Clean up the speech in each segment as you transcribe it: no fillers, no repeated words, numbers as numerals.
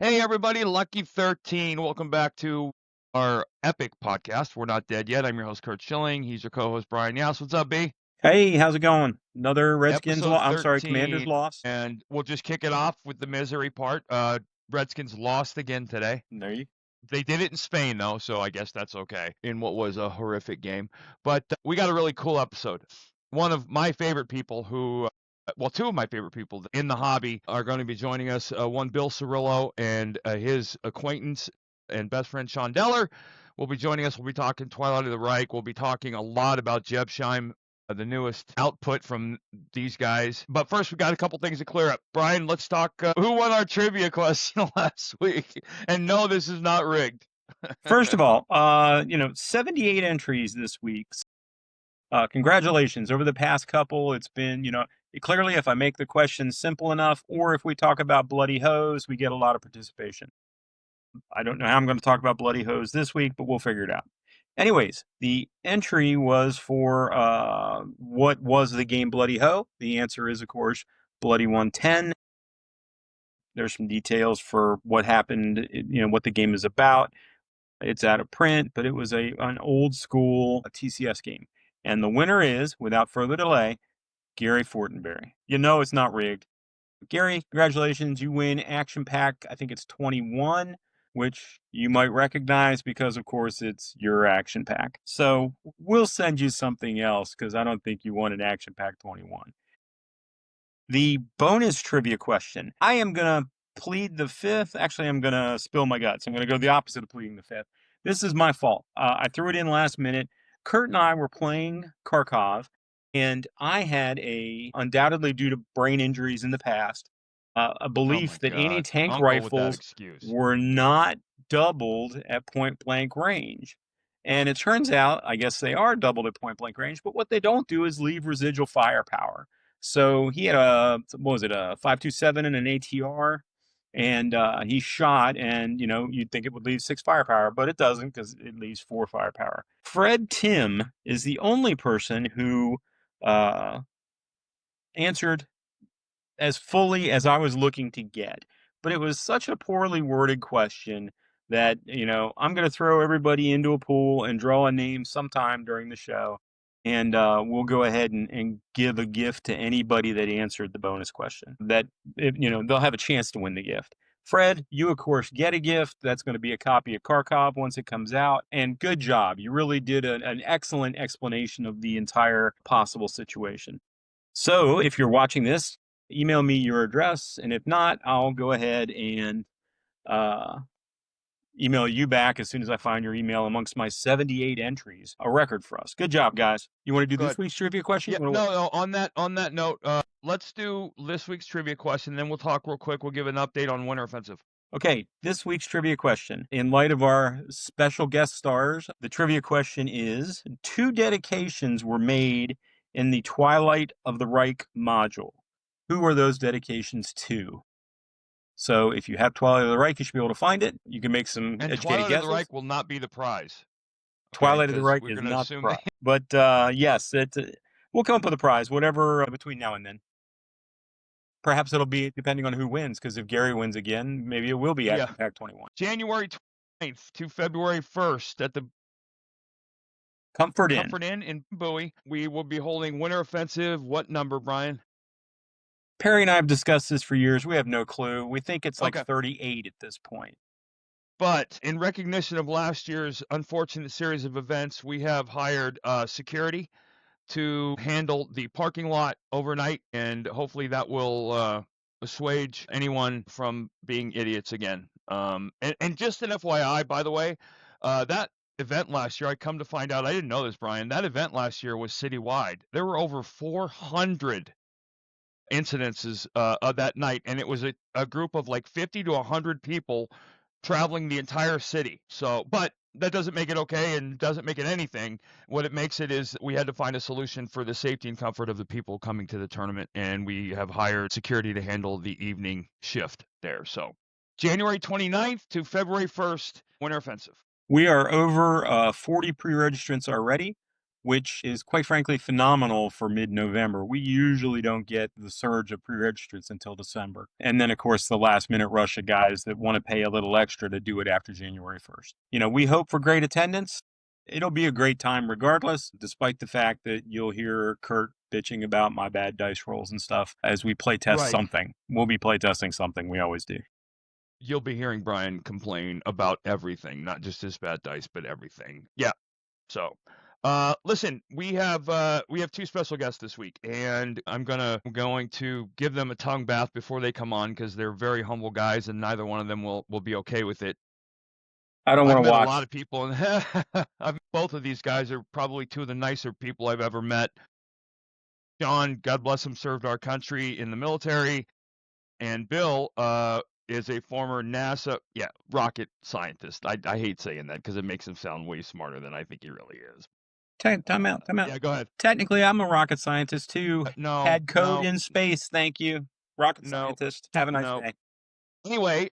Hey everybody, Lucky 13. Welcome back to our epic podcast. We're not dead yet. I'm your host, Curt Schilling. He's your co-host, Brian Youse. What's up, B? Hey, how's it going? Another Redskins Episode loss. I'm sorry, Commanders 13. loss. And we'll just kick it off with the misery part. Redskins lost again today. There you. They did it in Spain, though, so I guess that's okay in what was a horrific game. But we got a really cool episode. One of my favorite people two of my favorite people in the hobby are going to be joining us. One, Bill Cirillo, and his acquaintance and best friend, Sean Deller, will be joining us. We'll be talking Twilight of the Reich. We'll be talking a lot about Jebsheim, the newest output from these guys. But first, we got a couple things to clear up. Brian, let's talk who won our trivia question last week. And no, this is not rigged. First of all, 78 entries this week. Congratulations. Over the past couple, it's been, clearly if I make the question simple enough, or if we talk about bloody hose, we get a lot of participation. I don't know how I'm going to talk about bloody hose this week, but we'll figure it out. Anyways, the entry was for what was the game Bloody Ho? The answer is, of course, Bloody 110. There's some details for what happened, what the game is about. It's out of print, but it was an old school TCS game. And the winner is, without further delay, Gary Fortenberry. You know it's not rigged. Gary, congratulations. You win Action Pack, I think it's 21, which you might recognize because, of course, it's your Action Pack. So we'll send you something else because I don't think you won an Action Pack 21. The bonus trivia question. I am going to plead the fifth. Actually, I'm going to spill my guts. I'm going to go the opposite of pleading the fifth. This is my fault. I threw it in last minute. Curt and I were playing Kharkov, and I had undoubtedly due to brain injuries in the past, a belief that anti-tank rifles were not doubled at point-blank range. And it turns out, I guess they are doubled at point-blank range, but what they don't do is leave residual firepower. So he had a 5.27 and an ATR, and he shot, and you'd think it would leave 6 firepower, but it doesn't because it leaves 4 firepower. Fred Tim is the only person who answered as fully as I was looking to get, but it was such a poorly worded question that I'm going to throw everybody into a pool and draw a name sometime during the show. And we'll go ahead and give a gift to anybody that answered the bonus question. They'll have a chance to win the gift. Fred, you, of course, get a gift. That's going to be a copy of Kharkov once it comes out. And good job. You really did an excellent explanation of the entire possible situation. So if you're watching this, email me your address. And if not, I'll go ahead and email you back as soon as I find your email amongst my 78 entries. A record for us. Good job, guys. You want to do this week's trivia question? Yeah, no. On that note, let's do this week's trivia question. Then we'll talk real quick. We'll give an update on Winter Offensive. Okay, this week's trivia question. In light of our special guest stars, the trivia question is: 2 dedications were made in the Twilight of the Reich module. Who are those dedications to? So if you have Twilight of the Reich, you should be able to find it. You can make some educated Twilight guesses. of the Reich will not be the prize. Twilight of the Reich is not the prize. But yes, we'll come up with a prize, whatever between now and then. Perhaps it'll be depending on who wins, because if Gary wins again, maybe it will be Action Pack 21. January 29th to February 1st at the Comfort Inn in Bowie. We will be holding Winter Offensive. What number, Brian? Perry and I have discussed this for years. We have no clue. We think it's like 38 at this point. But in recognition of last year's unfortunate series of events, we have hired security to handle the parking lot overnight, and hopefully that will assuage anyone from being idiots again. And just an FYI, by the way, that event last year, I come to find out, I didn't know this, Brian, that event last year was citywide. There were over 400 incidences of that night, and it was a group of like 50 to 100 people traveling the entire city. So, but that doesn't make it okay and doesn't make it anything. What it makes it is we had to find a solution for the safety and comfort of the people coming to the tournament, and we have hired security to handle the evening shift there. So January 29th to February 1st, Winter Offensive. We are over 40 pre-registrants already. which is quite frankly phenomenal for mid-November. We usually don't get the surge of pre-registrants until December. And then, of course, the last minute rush of guys that want to pay a little extra to do it after January 1st. We hope for great attendance. It'll be a great time regardless, despite the fact that you'll hear Curt bitching about my bad dice rolls and stuff as we play test Right. something. We'll be play testing something. We always do. You'll be hearing Brian complain about everything, not just his bad dice, but everything. Yeah. So, listen, we have two special guests this week, and I'm going to give them a tongue bath before they come on because they're very humble guys, and neither one of them will be okay with it. I don't I've want to met a watch. lot of people, and both of these guys are probably two of the nicer people I've ever met. John, God bless him, served our country in the military, and Bill is a former NASA rocket scientist. I hate saying that because it makes him sound way smarter than I think he really is. Time out. Yeah, go ahead. Technically, I'm a rocket scientist too. No, Had code no, in space. Thank you. Rocket no, scientist. Have a nice no. day. Anyway,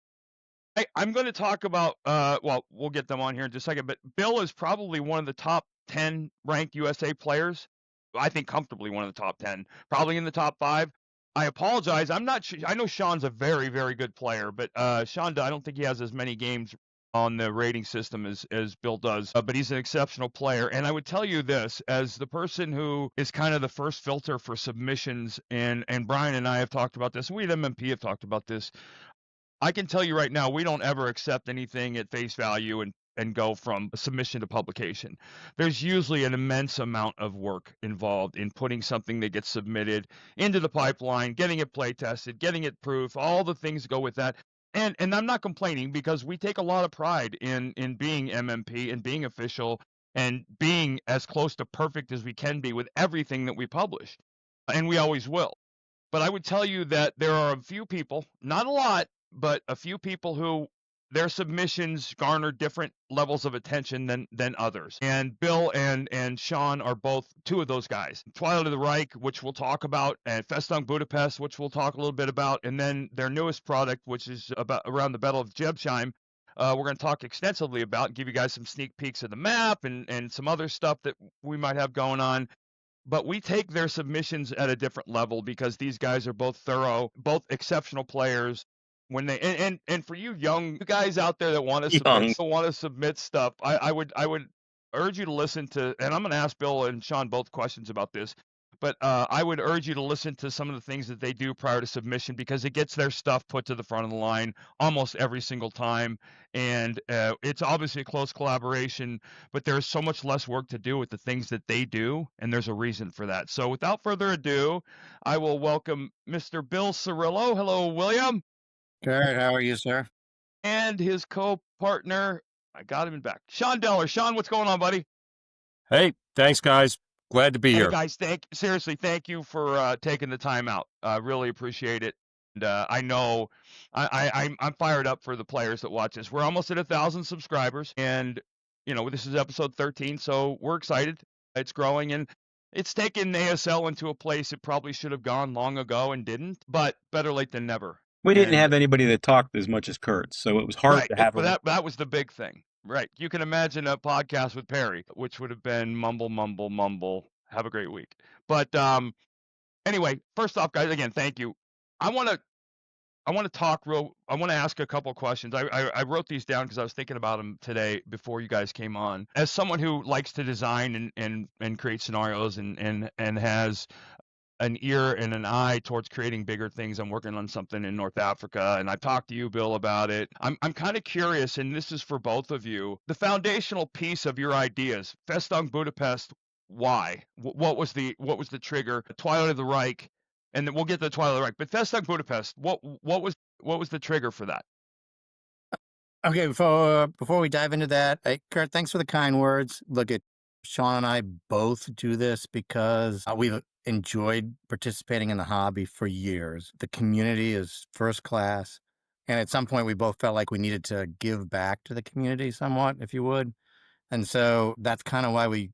I'm going to talk about, well, we'll get them on here in just a second, but Bill is probably one of the top 10 ranked USA players. I think comfortably one of the top 10, probably in the top 5. I apologize. I'm not sure. I know Sean's a very, very good player, but Sean, I don't think he has as many games on the rating system as Bill does, but he's an exceptional player. And I would tell you this, as the person who is kind of the first filter for submissions, and Brian and I have talked about this, we at MMP have talked about this. I can tell you right now, we don't ever accept anything at face value and go from submission to publication. There's usually an immense amount of work involved in putting something that gets submitted into the pipeline, getting it play tested, getting it proof, all the things that go with that. And I'm not complaining because we take a lot of pride in being MMP and being official and being as close to perfect as we can be with everything that we publish. And we always will. But I would tell you that there are a few people, not a lot, but a few people who their submissions garner different levels of attention than others. And Bill and Sean are both two of those guys. Twilight of the Reich, which we'll talk about, and Festung Budapest, which we'll talk a little bit about, and then their newest product, which is about around the Battle of Jebsheim. We're going to talk extensively about and give you guys some sneak peeks of the map and some other stuff that we might have going on. But we take their submissions at a different level because these guys are both thorough, both exceptional players. When they and for you young guys out there that want to submit stuff, I would urge you to listen to, and I'm going to ask Bill and Sean both questions about this, but I would urge you to listen to some of the things that they do prior to submission because it gets their stuff put to the front of the line almost every single time, and it's obviously a close collaboration, but there's so much less work to do with the things that they do, and there's a reason for that. So without further ado, I will welcome Mr. Bill Cirillo. Hello, William. Curt, how are you, sir? And his co-partner, I got him in back, Sean Deller. Sean, what's going on, buddy? Hey, thanks, guys. Glad to be Hey, here. guys, thank you for taking the time out. I really appreciate it. And I know I'm fired up for the players that watch this. We're almost at 1,000 subscribers, and this is episode 13, so we're excited. It's growing, and it's taken ASL into a place it probably should have gone long ago and didn't. But better late than never. We didn't And have anybody that talked as much as Curt, so it was hard right, to have but that was the big thing. Right. You can imagine a podcast with Perry, which would have been mumble, mumble, mumble. Have a great week. But anyway, first off, guys, again, thank you. I want to ask a couple of questions. I wrote these down because I was thinking about them today before you guys came on. As someone who likes to design and create scenarios and has an ear and an eye towards creating bigger things. I'm working on something in North Africa, and I talked to you, Bill, about it. I'm kind of curious, and this is for both of you. The foundational piece of your ideas, Festung Budapest, why? What was the trigger? Twilight of the Reich, and then we'll get to the Twilight of the Reich. But Festung Budapest, what was the trigger for that? Okay, before we dive into that, Curt, thanks for the kind words. Look, Sean and I both do this because we've enjoyed participating in the hobby for years. The community is first class, and at some point we both felt like we needed to give back to the community somewhat, if you would. And so that's kind of why we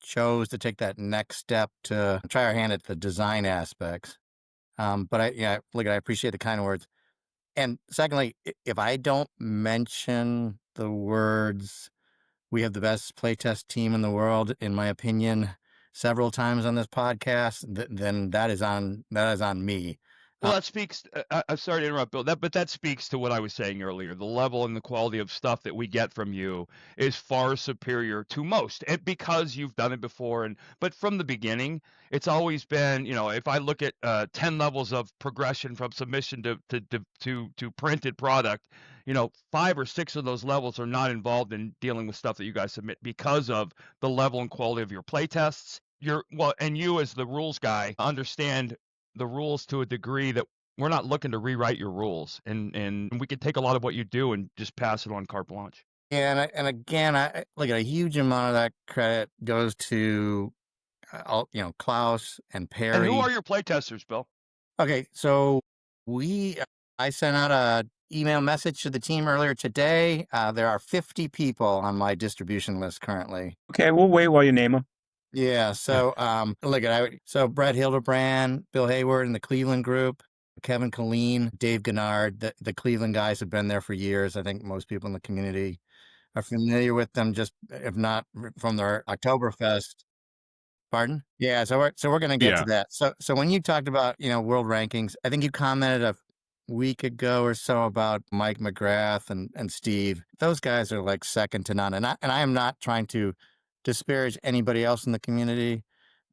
chose to take that next step to try our hand at the design aspects. But I appreciate the kind words. And secondly, if I don't mention the words we have the best playtest team in the world, in my opinion, several times on this podcast, then that is on me. Well, that speaks. I'm sorry to interrupt, Bill. But that speaks to what I was saying earlier. The level and the quality of stuff that we get from you is far superior to most, and because you've done it before. But from the beginning, it's always been. If I look at 10 levels of progression from submission to printed product, 5 or 6 of those levels are not involved in dealing with stuff that you guys submit because of the level and quality of your playtests. And you as the rules guy understand the rules to a degree that we're not looking to rewrite your rules, and we could take a lot of what you do and just pass it on carte blanche. Yeah, and again, I look at a huge amount of that credit goes to Klaus and Perry. And who are your playtesters, Bill? Okay, so I sent out a email message to the team earlier today. There are 50 people on my distribution list currently. Okay, we'll wait while you name them. Yeah, so so Brett Hildebrand, Bill Hayward, and the Cleveland group, Kevin Colleen, Dave Gennard, the Cleveland guys have been there for years. I think most people in the community are familiar with them, just if not from their Oktoberfest. Pardon? Yeah, so we're going to get to that. So when you talked about world rankings, I think you commented a week ago or so about Mike McGrath and Steve. Those guys are like second to none, and I am not trying to disparage anybody else in the community,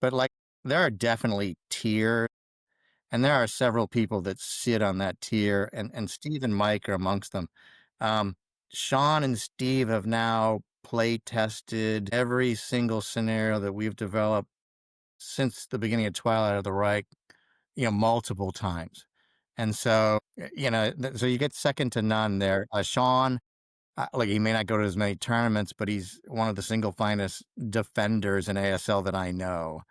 but like there are definitely tiers, and there are several people that sit on that tier, and Steve and Mike are amongst them. Sean and Steve have now play tested every single scenario that we've developed since the beginning of Twilight of the Reich, multiple times. And so, so you get second to none there. Sean, he may not go to as many tournaments, but he's one of the single finest defenders in ASL that I know.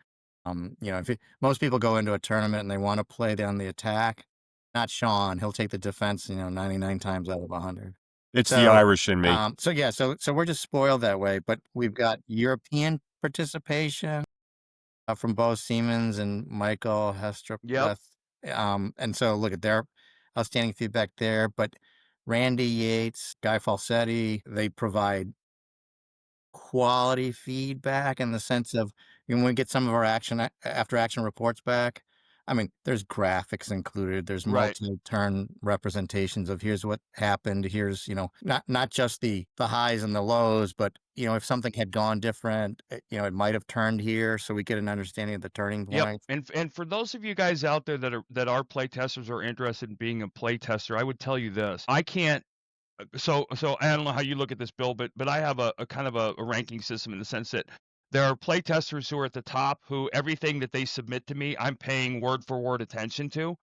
Most people go into a tournament and they want to play down the attack. Not Sean. He'll take the defense, 99 times out of 100. It's the Irish in me. So we're just spoiled that way. But we've got European participation from Bo Siemens and Michael Hestrup. Yep. And so look at their outstanding feedback there. But Randy Yates, Guy Falsetti, they provide quality feedback in the sense of when we get some of our after action reports back. I mean, there's graphics included. There's multi-turn representations of here's what happened. Here's, not just the highs and the lows, but, if something had gone different, it might have turned here. So we get an understanding of the turning point. Yep. And for those of you guys out there that are play testers or interested in being a play tester, I would tell you this. I can't. So I don't know how you look at this, Bill, but I have a kind of a ranking system in the sense that there are playtesters who are at the top who everything that they submit to me, I'm paying word for word attention to.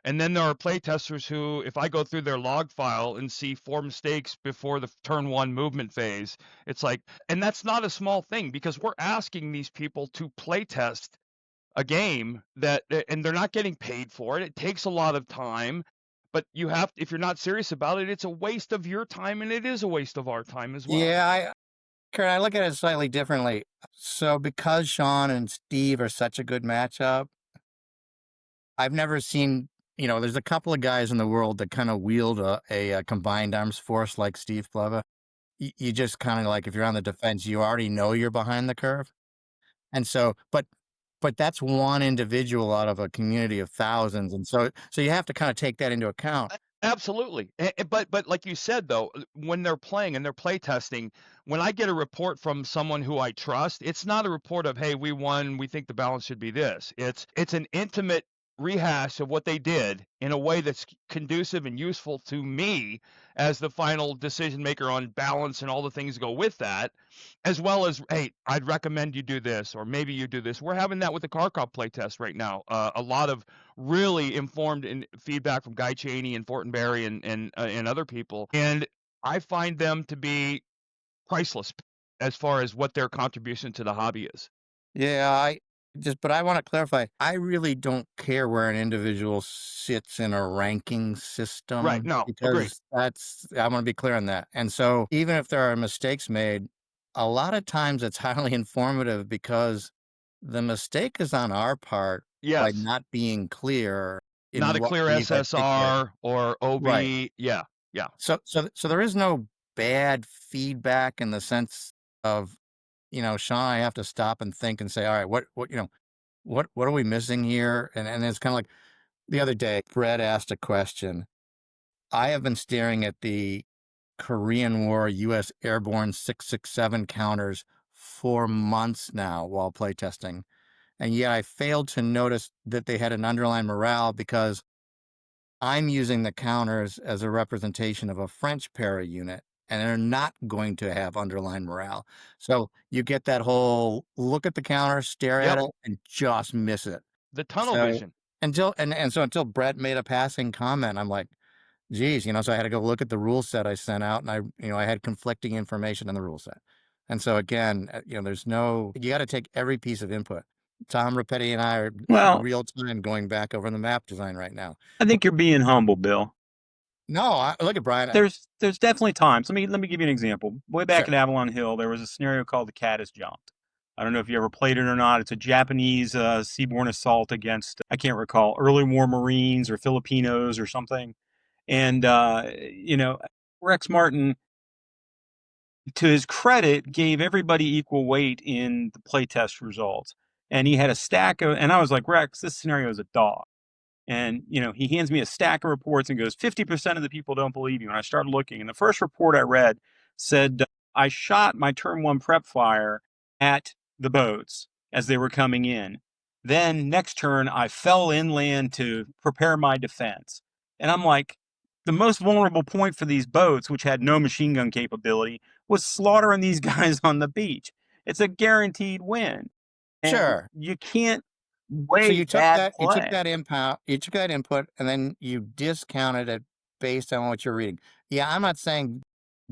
And then there are playtesters who, if I go through their log file and see 4 mistakes before the turn 1 movement phase, it's like, and that's not a small thing because we're asking these people to playtest a game and they're not getting paid for it. It takes a lot of time. But if you're not serious about it, it's a waste of your time, and it is a waste of our time as well. Yeah, Curt, I look at it slightly differently. So because Sean and Steve are such a good matchup, I've never seen, there's a couple of guys in the world that kind of wield a combined arms force like Steve Pleva. You just kind of like, if you're on the defense, you already know you're behind the curve. And so, but that's one individual out of a community of thousands. And so you have to kind of take that into account. Absolutely. But like you said, though, when they're playing and they're play testing, when I get a report from someone who I trust, it's not a report of, hey, we won, we think the balance should be this. It's an intimate rehash of what they did in a way that's conducive and useful to me as the final decision maker on balance and all the things that go with that, as well as, hey, I'd recommend you do this, or maybe you do this. We're having that with the Kharkov playtest right now. A lot of really informed feedback from Guy Cheney and Fortenberry and other people, and I find them to be priceless as far as what their contribution to the hobby is. Yeah, but I want to clarify, I really don't care where an individual sits in a ranking system. Right, no, because I want to be clear on that. And so even if there are mistakes made, a lot of times it's highly informative because the mistake is on our part by not being clear. Not a clear SSR or OB. Right. Yeah. So there is no bad feedback in the sense of, Sean, I have to stop and think and say, all right, what are we missing here? And it's kind of like the other day, Brett asked a question. I have been staring at the Korean War U.S. Airborne 667 counters for months now while playtesting. And yet I failed to notice that they had an underlying morale because I'm using the counters as a representation of a French para unit, and they're not going to have underlying morale. So you get that whole look at the counter, stare at Yep. it, and just miss it. The tunnel So vision. until Brett made a passing comment, I'm like, geez, so I had to go look at the rule set I sent out, and I had conflicting information in the rule set. And so again, you got to take every piece of input. Tom Rapetti and I are real time going back over the map design right now. I think you're being humble, Bill. No, look at Brian. There's definitely times. Let me give you an example. Way back Sure. at Avalon Hill, there was a scenario called The Cat Has Jumped. I don't know if you ever played it or not. It's a Japanese seaborne assault against, I can't recall, early war Marines or Filipinos or something. And, Rex Martin, to his credit, gave everybody equal weight in the playtest results. And he had a stack of, and I was like, Rex, this scenario is a dog. And, he hands me a stack of reports and goes, 50% of the people don't believe you. And I started looking. And the first report I read said, I shot my turn 1 prep fire at the boats as they were coming in. Then next turn, I fell inland to prepare my defense. And I'm like, the most vulnerable point for these boats, which had no machine gun capability, was slaughtering these guys on the beach. It's a guaranteed win. And Sure. you can't weigh So you took bad you play. took that input, and then you discounted it based on what you're reading. Yeah, I'm not saying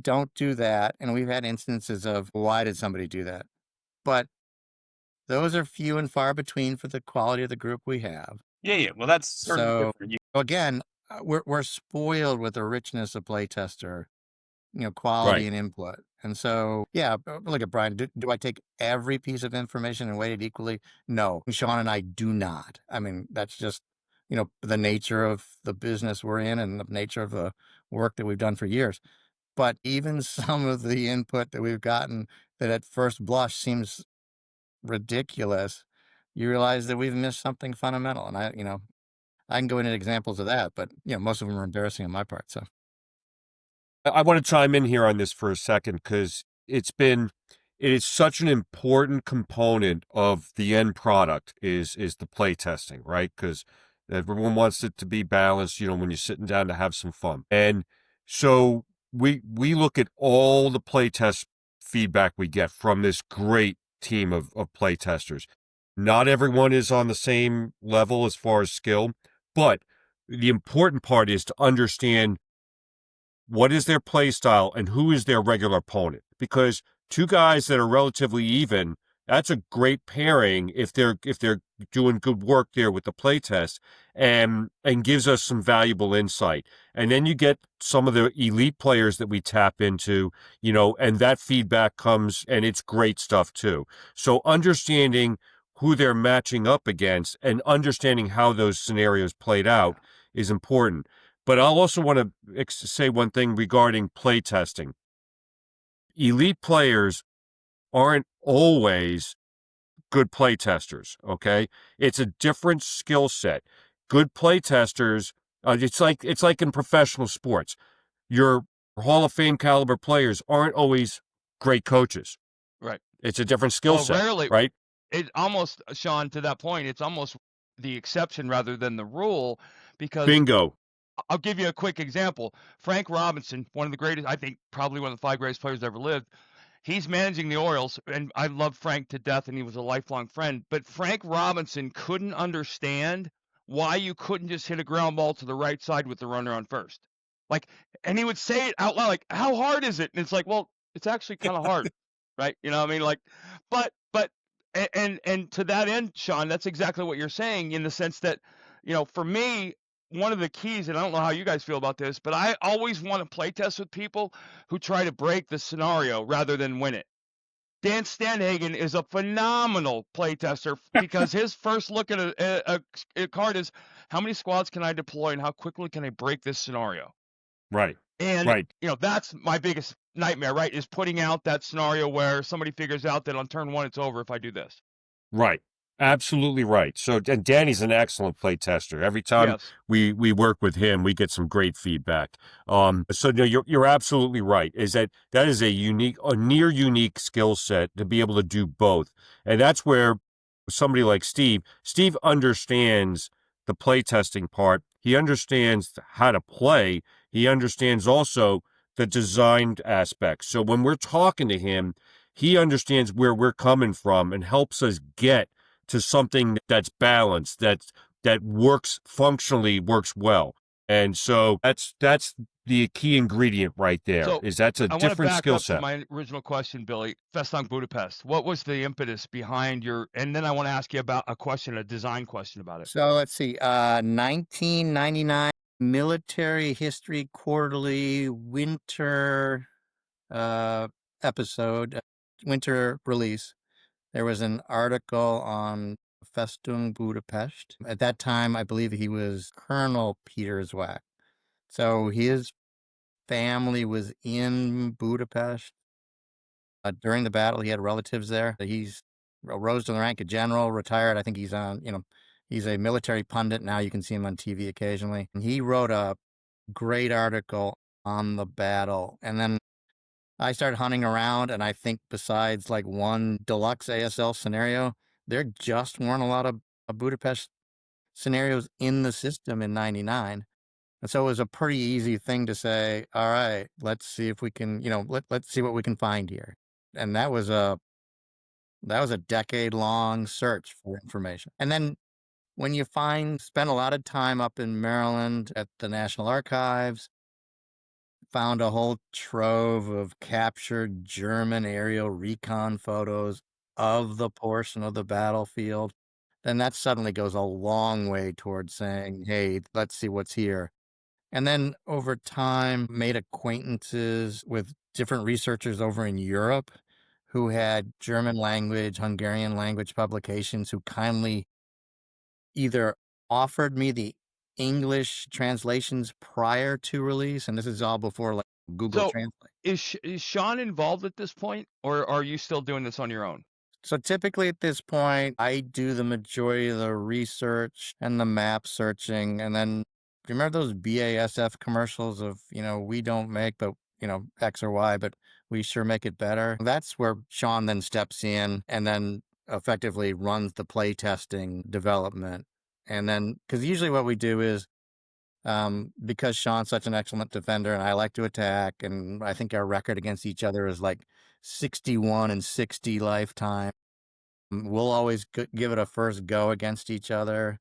don't do that, and we've had instances of why did somebody do that, but those are few and far between for the quality of the group we have. Yeah. Well, that's certainly So different. again, we're spoiled with the richness of playtester, quality Right. and input. And so, yeah, look at Brian. Do I take every piece of information and weight it equally? No, Sean and I do not. I mean, that's just, the nature of the business we're in and the nature of the work that we've done for years. But even some of the input that we've gotten that at first blush seems ridiculous, you realize that we've missed something fundamental. And I can go into examples of that, but most of them are embarrassing on my part. So I want to chime in here on this for a second because it is such an important component of the end product is the play testing, right? Because everyone wants it to be balanced, when you're sitting down to have some fun. And so we look at all the play test feedback we get from this great team of play testers. Not everyone is on the same level as far as skill, but the important part is to understand what is their play style and who is their regular opponent. Because two guys that are relatively even, that's a great pairing if they're doing good work there with the play test and gives us some valuable insight. And then you get some of the elite players that we tap into, and that feedback comes and it's great stuff too. So understanding who they're matching up against and understanding how those scenarios played out is important. But I'll also want to say one thing regarding play testing. Elite players aren't always good play testers, okay? It's a different skill set. Good play testers, it's like in professional sports. Your Hall of Fame caliber players aren't always great coaches. Right. It's a different skill set, rarely, right? It almost, Sean, to that point, it's almost the exception rather than the rule, because Bingo. I'll give you a quick example. Frank Robinson, one of the greatest, I think probably one of the 5 greatest players ever lived. He's managing the Orioles, and I love Frank to death, and he was a lifelong friend. But Frank Robinson couldn't understand why you couldn't just hit a ground ball to the right side with the runner on first. And he would say it out loud, like, how hard is it? And it's like, well, it's actually kind of hard, right? You know what I mean? And to that end, Sean, that's exactly what you're saying, in the sense that, for me, one of the keys, and I don't know how you guys feel about this, but I always want to play test with people who try to break the scenario rather than win it. Dan Stanhagen is a phenomenal play tester because his first look at a card is, how many squads can I deploy and how quickly can I break this scenario? Right. And, Right. that's my biggest nightmare, right? Is putting out that scenario where somebody figures out that on turn 1 it's over if I do this. Right. Absolutely right. So, and Danny's an excellent play tester. Every time Yes. we work with him, we get some great feedback. So no, you're absolutely right. Is that is a near unique skill set to be able to do both, and that's where somebody like Steve understands the play testing part. He understands how to play. He understands also the designed aspects. So when we're talking to him, he understands where we're coming from and helps us get to something that's balanced, that works functionally, works well. And so that's the key ingredient right there. So Is that's a I want to different back skill up to set. my original question, Billy. Festung Budapest. What was the impetus behind and then I want to ask you about a design question about it. So let's see, 1999 Military History Quarterly winter episode, winter release. There was an article on Festung Budapest. At that time, I believe he was Colonel Peter Zwack. So his family was in Budapest during the battle. He had relatives there. He's rose to the rank of general, retired. I think he's on, he's a military pundit now. You can see him on TV occasionally. And he wrote a great article on the battle. And then I started hunting around, and I think besides like one deluxe ASL scenario, there just weren't a lot of Budapest scenarios in the system in 99. And so it was a pretty easy thing to say, all right, let's see if we can, let's see what we can find here. And that was a decade-long search for information. And then when you spent a lot of time up in Maryland at the National Archives, found a whole trove of captured German aerial recon photos of the portion of the battlefield, then that suddenly goes a long way towards saying, hey, let's see what's here. And then over time, made acquaintances with different researchers over in Europe who had German language, Hungarian language publications who kindly either offered me the English translations prior to release, and this is all before like Google So Translate. is Sean involved at this point, or are you still doing this on your own? So typically at this point, I do the majority of the research and the map searching. And then, do you remember those BASF commercials of, we don't make, but, X or Y, but we sure make it better? That's where Sean then steps in and then effectively runs the play testing development. And then, because usually what we do is, because Sean's such an excellent defender and I like to attack, and I think our record against each other is like 61 and 60 lifetime. We'll always give it a first go against each other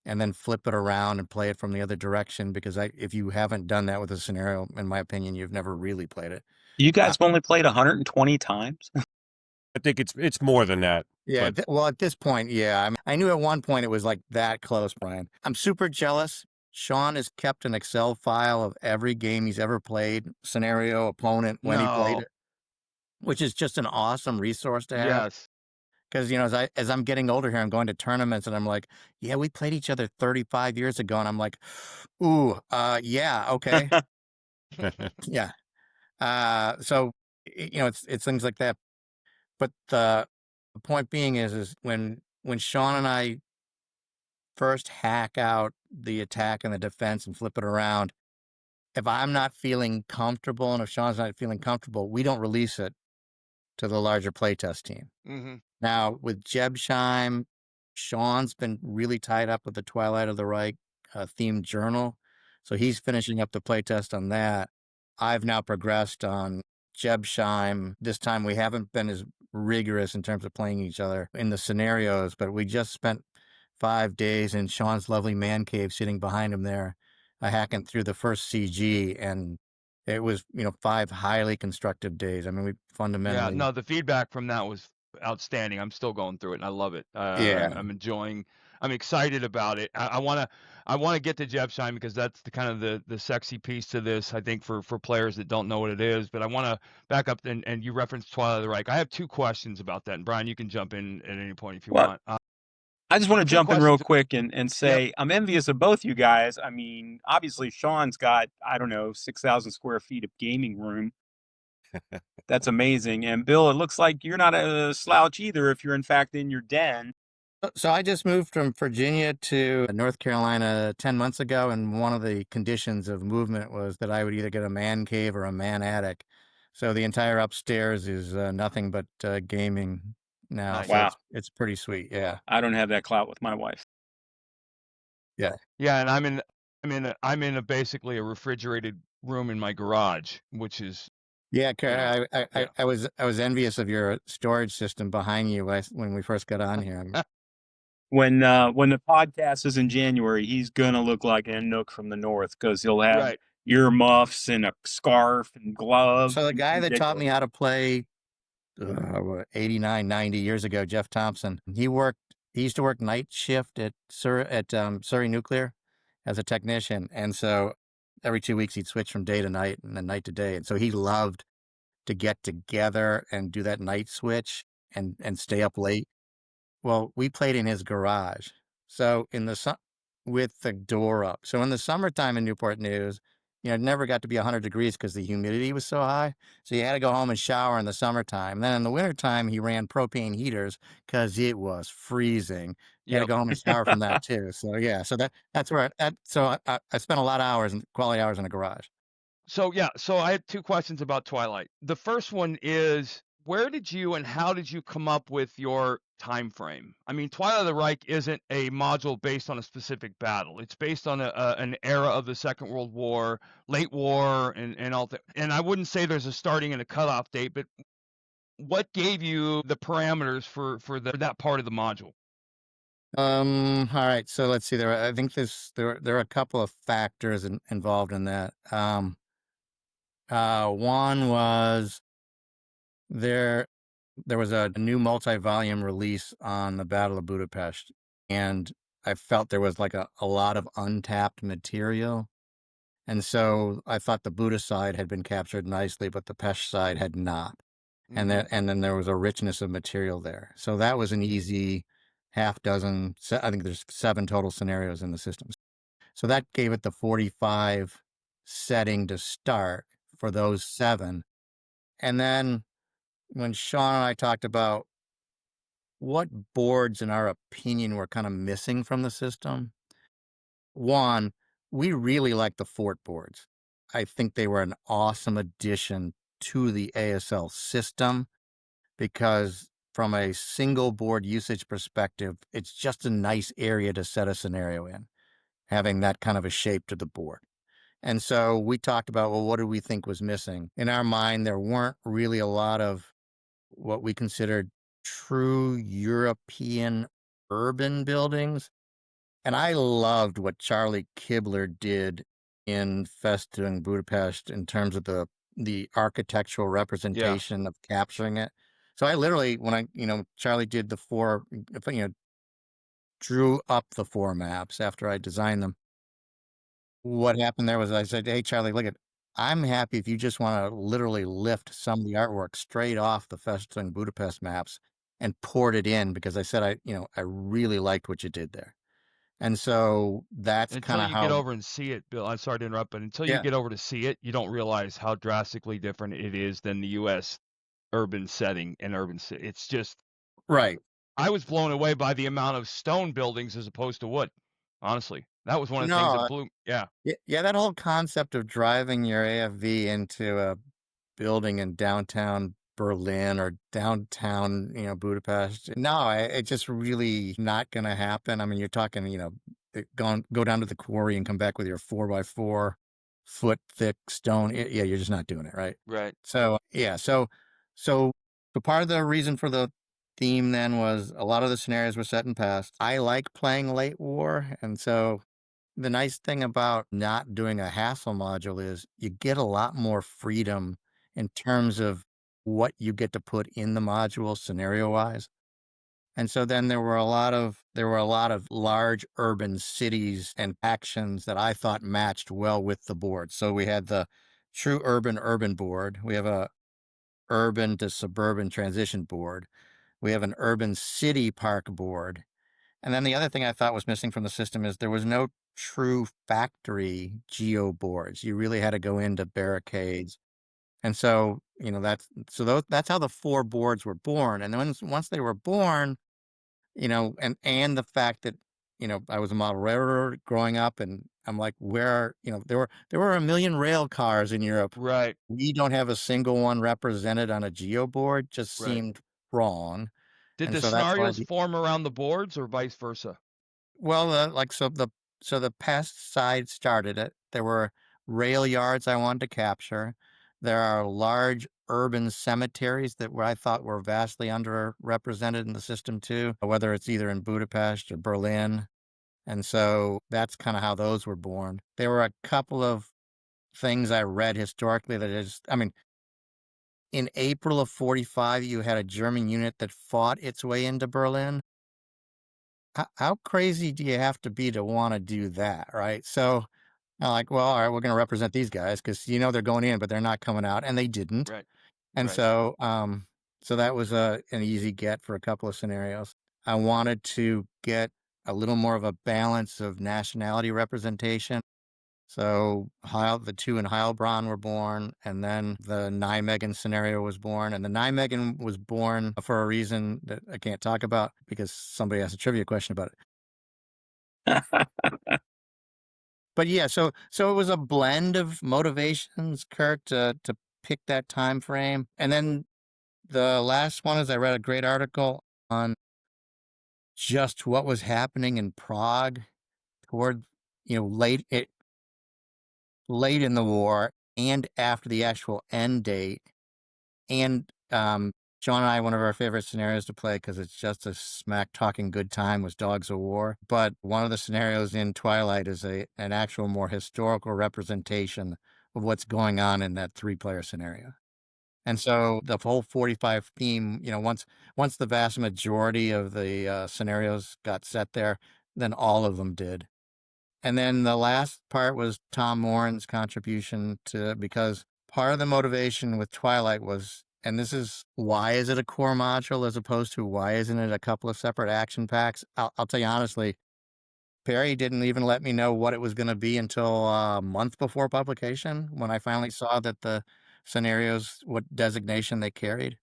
and then flip it around and play it from the other direction, because if you haven't done that with a scenario, in my opinion, you've never really played it. You guys have only played 120 times? I think it's more than that. Yeah. But Well, at this point, yeah. I knew at one point it was like that close, Brian. I'm super jealous. Sean has kept an Excel file of every game he's ever played, scenario, opponent, when he played No. it, which is just an awesome resource to have. Yes. Because, as I'm getting older here, I'm going to tournaments and I'm like, yeah, we played each other 35 years ago. And I'm like, ooh, yeah, okay. Yeah. So, it's things like that. But the point being is when Sean and I first hack out the attack and the defense and flip it around, if I'm not feeling comfortable and if Sean's not feeling comfortable, we don't release it to the larger playtest team. Mm-hmm. Now, with Jebsheim, Sean's been really tied up with the Twilight of the Reich themed journal. So he's finishing up the playtest on that. I've now progressed on Jebsheim. This time we haven't been as rigorous in terms of playing each other in the scenarios, but we just spent 5 days in Sean's lovely man cave sitting behind him there, hacking through the first CG, and it was, 5 highly constructive days. I mean, we fundamentally... Yeah, no, the feedback from that was outstanding. I'm still going through it, and I love it. Yeah. I'm enjoying. I'm excited about it. I want to get to Jebshime because that's the kind of the sexy piece to this, I think, for players that don't know what it is. But I want to back up, and you referenced Twilight of the Reich. I have 2 questions about that, and Brian, you can jump in at any point if you want. I just want to Two jump in real questions. quick and say I'm envious of both you guys. I mean, obviously Sean's got, I don't know, 6,000 square feet of gaming room. That's amazing. And Bill, it looks like you're not a slouch either if you're in fact in your den. So I just moved from Virginia to North Carolina 10 months ago, and one of the conditions of movement was that I would either get a man cave or a man attic. So the entire upstairs is nothing but gaming now. Nice. So Wow. it's pretty sweet. Yeah. I don't have that clout with my wife. Yeah. Yeah, and I'm in a basically a refrigerated room in my garage, which is Yeah, you know, I was envious of your storage system behind you when we first got on here. When the podcast is in January, he's gonna look like a Nook from the North because he'll have right. earmuffs and a scarf and gloves. So the It's guy that taught ridiculous. me how to play 89, 90 years ago, Jeff Thompson, he used to work night shift at Surrey Nuclear as a technician. And so every 2 weeks he'd switch from day to night and then night to day. And so he loved to get together and do that night switch and stay up late. Well, we played in his garage. So with the door up. So in the summertime in Newport News, it never got to be 100 degrees because the humidity was so high. So you had to go home and shower in the summertime. Then in the wintertime, he ran propane heaters because it was freezing. You had to Yep. go home and shower from that too. So yeah, so that's where I spent a lot of hours and quality hours in the garage. So I had two questions about Twilight. The first one is, where did you and how did you come up with your time frame? I mean, Twilight of the Reich isn't a module based on a specific battle. It's based on an era of the Second World War, late war, and all that. And I wouldn't say there's a starting and a cutoff date, but what gave you the parameters for that part of the module? All right. So let's see. I think there are a couple of factors involved in that. One was there was a new multi-volume release on the Battle of Budapest, and I felt there was like a lot of untapped material. And so I thought the Buda side had been captured nicely, but the Pest side had not. And then there was a richness of material there. So that was an easy half dozen. I think there's 7 total scenarios in the systems. So that gave it the 45 setting to start for those 7. And then when Sean and I talked about what boards, in our opinion, were kind of missing from the system, one, we really like the Fort boards. I think they were an awesome addition to the ASL system because from a single board usage perspective, it's just a nice area to set a scenario in, having that kind of a shape to the board. And so we talked about, well, what do we think was missing? In our mind, there weren't really a lot of what we considered true European urban buildings. And I loved what Charlie Kibler did in Festung Budapest in terms of the architectural representation of capturing it. So I literally, when Charlie did drew up the 4 maps after I designed them, what happened there was I said, hey, Charlie, I'm happy if you just want to literally lift some of the artwork straight off the Festung Budapest maps and poured it in because I said, I really liked what you did there. And so that's Until kind of you get how, over and see it, Bill. I'm sorry to interrupt, but until you yeah, get over to see it, you don't realize how drastically different it is than the U.S. urban setting and urban city. It's just, right. I was blown away by the amount of stone buildings as opposed to wood. Honestly, that was one of the things that No, blew. Yeah, yeah, that whole concept of driving your AFV into a building in downtown Berlin or downtown, Budapest. No, it's just really not going to happen. I mean, you're talking, go down to the quarry and come back with your 4x4 foot thick stone. Yeah, you're just not doing it, right? right. So yeah, so part of the reason for the theme then was a lot of the scenarios were set in past. I like playing late war, and so the nice thing about not doing a hassle module is you get a lot more freedom in terms of what you get to put in the module scenario wise. And so then there were a lot of large urban cities and actions that I thought matched well with the board. So we had the true urban board. We have a urban to suburban transition board. We have an urban city park board. And then the other thing I thought was missing from the system is there was no true factory geo boards. You really had to go into barricades. And so, that's how the 4 boards were born. And then once they were born, and the fact that, I was a model railroader growing up, and I'm like, there were a million rail cars in Europe. Right. We don't have a single one represented on a geo board, just Right. seemed wrong. Did And the so that's why scenarios form around the boards or vice versa? well, the pest side started it. There were rail yards I wanted to capture. There are large urban cemeteries where I thought were vastly underrepresented in the system too, whether it's either in Budapest or Berlin. And so that's kind of how those were born. There were a couple of things I read historically in April of 45, you had a German unit that fought its way into Berlin. How crazy do you have to be to want to do that, right? So I'm like, well, all right, we're going to represent these guys because they're going in, but they're not coming out, and they didn't. Right. And Right. so that was an easy get for a couple of scenarios. I wanted to get a little more of a balance of nationality representation. So the 2 in Heilbronn were born, and then the Nijmegen scenario was born. And the Nijmegen was born for a reason that I can't talk about because somebody asked a trivia question about it. But yeah, so it was a blend of motivations, Curt, to pick that time frame. And then the last one is I read a great article on just what was happening in Prague toward, late in the war and after the actual end date. And Sean and I, one of our favorite scenarios to play because it's just a smack talking good time, was Dogs of War. But one of the scenarios in Twilight is an actual more historical representation of what's going on in that 3-player scenario. And so the whole 45 theme, once the vast majority of the scenarios got set there, then all of them did. And then the last part was Tom Moran's contribution because part of the motivation with Twilight was, and this is why is it a core module as opposed to why isn't it a couple of separate action packs? I'll tell you honestly, Perry didn't even let me know what it was going to be until a month before publication when I finally saw that the scenarios, what designation they carried.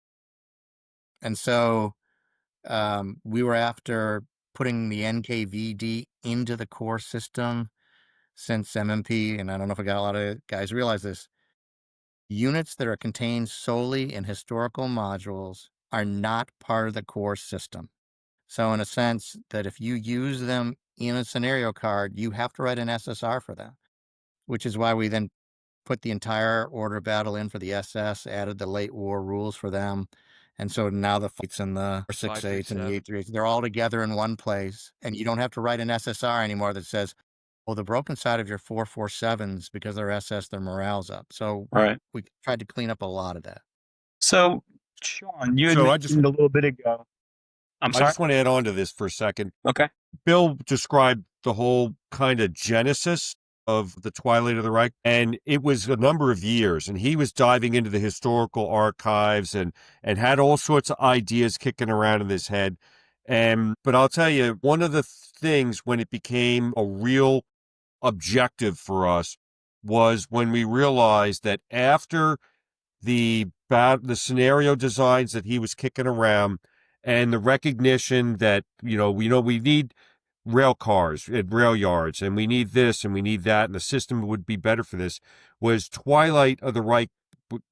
And so we were after putting the NKVD into the core system since MMP, and I don't know if I got a lot of guys realize this, units that are contained solely in historical modules are not part of the core system. So in a sense that if you use them in a scenario card, you have to write an SSR for them, which is why we then put the entire order of battle in for the SS, added the late war rules for them. And so now the fights and the 6.8s and the 8.3s, they're all together in one place. And you don't have to write an SSR anymore that says, well, the broken side of your 447s, because they're SS, their morale's up. So Right. we tried to clean up a lot of that. So, Sean, you had So mentioned a little bit ago. I'm I sorry. just want to add on to this for a second. Okay. Bill described the whole kind of genesis of the Twilight of the Reich, and it was a number of years, and he was diving into the historical archives and had all sorts of ideas kicking around in his head. But I'll tell you, one of the things when it became a real objective for us was when we realized that after the scenario designs that he was kicking around and the recognition that, we need rail cars at rail yards and we need this and we need that and the system would be better for this, was Twilight of the Reich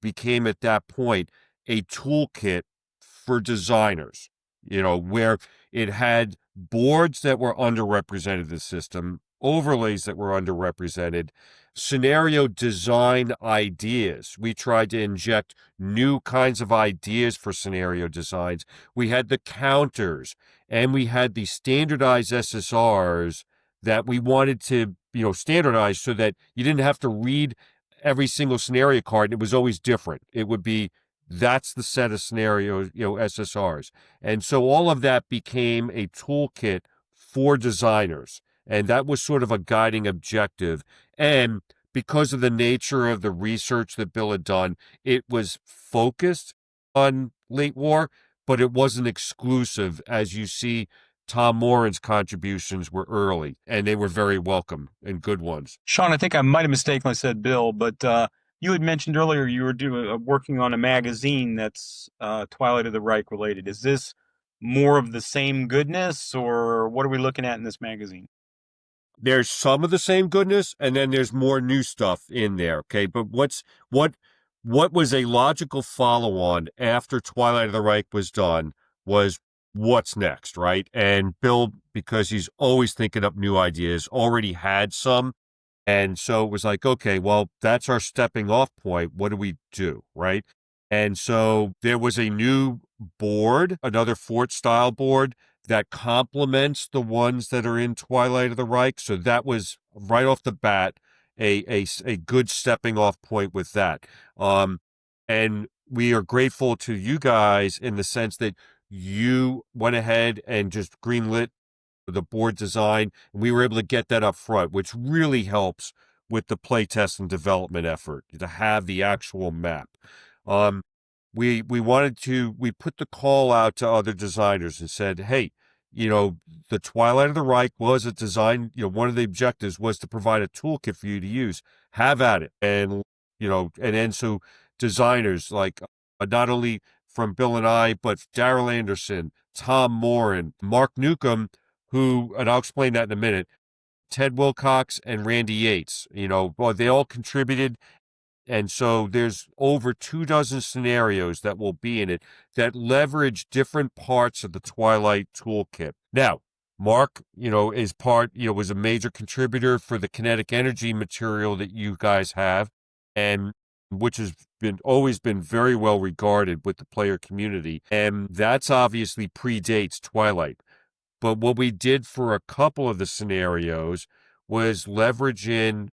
became at that point a toolkit for designers, where it had boards that were underrepresented in the system, overlays that were underrepresented, scenario design ideas. We tried to inject new kinds of ideas for scenario designs. We had the counters and we had the standardized SSRs that we wanted to, standardize so that you didn't have to read every single scenario card. It was always different. It would be, that's the set of scenarios, SSRs. And so all of that became a toolkit for designers. And that was sort of a guiding objective. And because of the nature of the research that Bill had done, it was focused on late war, but it wasn't exclusive, as you see Tom Moran's contributions were early, and they were very welcome and good ones. Sean, I think I might have mistakenly said Bill, but you had mentioned earlier you were working on a magazine that's Twilight of the Reich related. Is this more of the same goodness, or what are we looking at in this magazine? There's some of the same goodness, and then there's more new stuff in there. Okay, but what was a logical follow-on after Twilight of the Reich was done was what's next, right? And Bill, because he's always thinking up new ideas, already had some. And so it was like, okay, well, that's our stepping off point. What do we do, right? And so there was a new board, another fort style board that complements the ones that are in Twilight of the Reich. So that was right off the bat a good stepping off point with that. And we are grateful to you guys in the sense that you went ahead and just greenlit the board design, and we were able to get that up front, which really helps with the playtest and development effort to have the actual map. We put the call out to other designers and said, hey, the Twilight of the Reich was a design, one of the objectives was to provide a toolkit for you to use. Have at it. And, and then so designers like not only from Bill and I, but Daryl Anderson, Tom Moran, Mark Newcomb, and I'll explain that in a minute, Ted Wilcox and Randy Yates, they all contributed. And so there's over 24 scenarios that will be in it that leverage different parts of the Twilight toolkit. Now, Mark, was a major contributor for the kinetic energy material that you guys have, and which has always been very well regarded with the player community. And that's obviously predates Twilight. But what we did for a couple of the scenarios was leverage in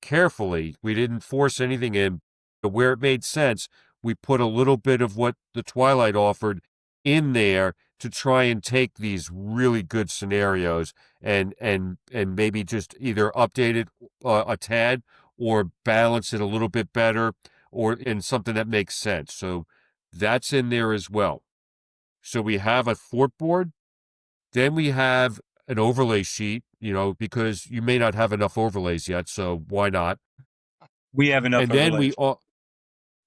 carefully. We didn't force anything in, but where it made sense, we put a little bit of what the Twilight offered in there to try and take these really good scenarios and maybe just either update it a tad or balance it a little bit better or in something that makes sense. So that's in there as well. So we have a fort board. Then we have an overlay sheet, because you may not have enough overlays yet, so why not? We have enough and then overlays.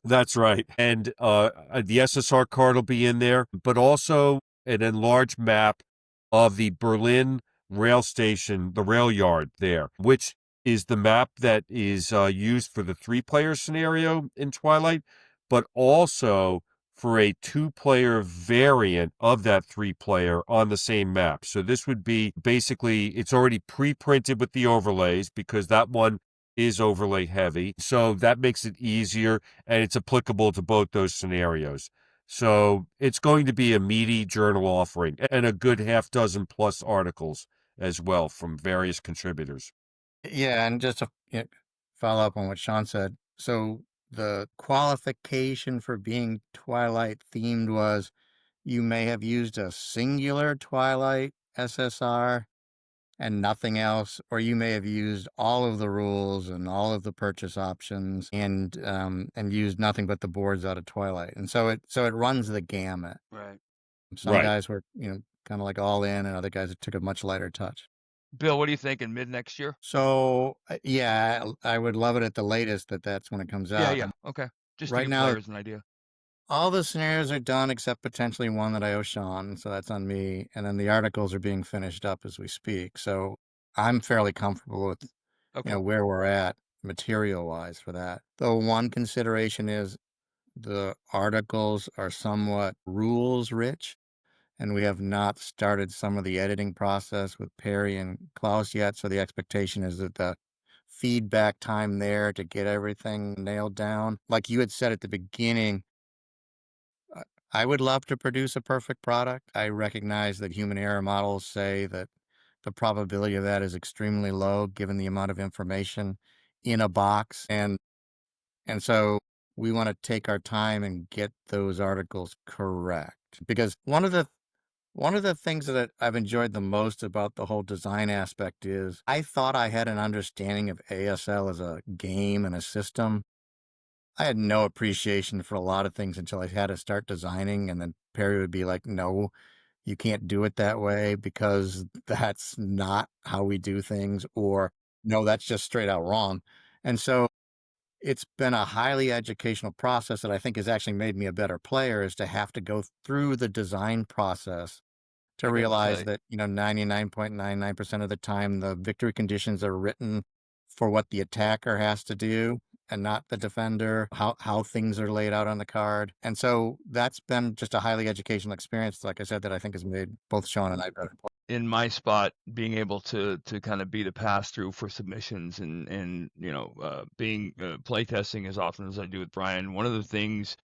That's right. And the SSR card will be in there, but also an enlarged map of the Berlin rail station, the rail yard there, which is the map that is used for the 3-player scenario in Twilight, but also for a 2-player variant of that 3-player on the same map. So this would be basically, it's already pre-printed with the overlays because that one is overlay heavy. So that makes it easier and it's applicable to both those scenarios. So it's going to be a meaty journal offering and a good 6+ articles as well from various contributors. Yeah, and just to follow up on what Sean said. So the qualification for being Twilight themed was you may have used a singular Twilight SSR and nothing else, or you may have used all of the rules and all of the purchase options and used nothing but the boards out of Twilight. And so it runs the gamut. Right. Some Right. guys were, kind of like all in, and other guys took a much lighter touch. Bill, what are you thinking? Mid next year? So yeah, I would love it at the latest that's when it comes out. Yeah. Okay. Just Right to give now, players an idea. all the scenarios are done except potentially one that I owe Sean, so that's on me. And then the articles are being finished up as we speak. So I'm fairly comfortable with Okay. where we're at material-wise for that. The one consideration is the articles are somewhat rules-rich, and we have not started some of the editing process with Perry and Klaus yet, so the expectation is that the feedback time there to get everything nailed down. Like you had said at the beginning, I would love to produce a perfect product. I recognize that human error models say that the probability of that is extremely low given the amount of information in a box. And so we want to take our time and get those articles correct. Because one of the things that I've enjoyed the most about the whole design aspect is I thought I had an understanding of ASL as a game and a system. I had no appreciation for a lot of things until I had to start designing, and then Perry would be like, no, you can't do it that way because that's not how we do things, or no, that's just straight out wrong. And so it's been a highly educational process that I think has actually made me a better player, is to have to go through the design process to I gotta realize say, that, 99.99% of the time, the victory conditions are written for what the attacker has to do and not the defender, how things are laid out on the card. And so that's been just a highly educational experience, like I said, that I think has made both Sean and I better players. in my spot, being able to kind of be the pass through for submissions and being playtesting as often as I do with Brian, one of the things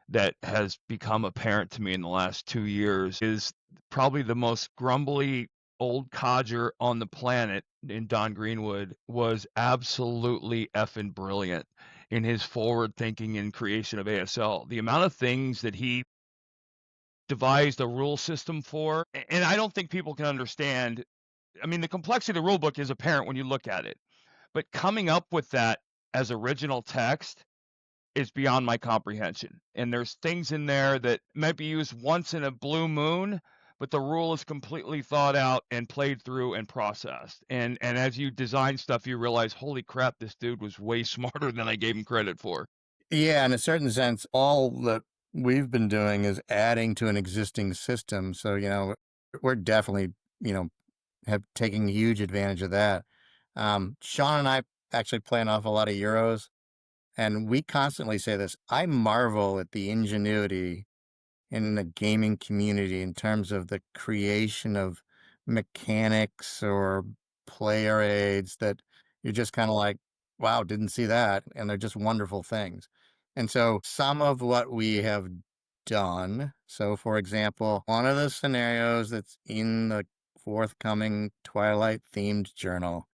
that has become apparent to me in the last 2 years is probably the most grumbly old codger on the planet in Don Greenwood was absolutely effing brilliant in his forward thinking and creation of ASL. The amount of things that he devised a rule system for, and I don't think people can understand. I mean, the complexity of the rule book is apparent when you look at it, but coming up with that as original text is beyond my comprehension. And there's things in there that might be used once in a blue moon, but the rule is completely thought out and played through and processed. And as you design stuff, you realize, holy crap, this dude was way smarter than I gave him credit for. Yeah, in a certain sense, all that we've been doing is adding to an existing system. So, we're definitely, have taken huge advantage of that. Sean and I actually play an awful lot of Euros, and we constantly say this. I marvel at the ingenuity in the gaming community in terms of the creation of mechanics or player aids that you're just kind of like, wow, didn't see that. And they're just wonderful things. And so some of what we have done, so for example, one of the scenarios that's in the forthcoming Twilight themed journal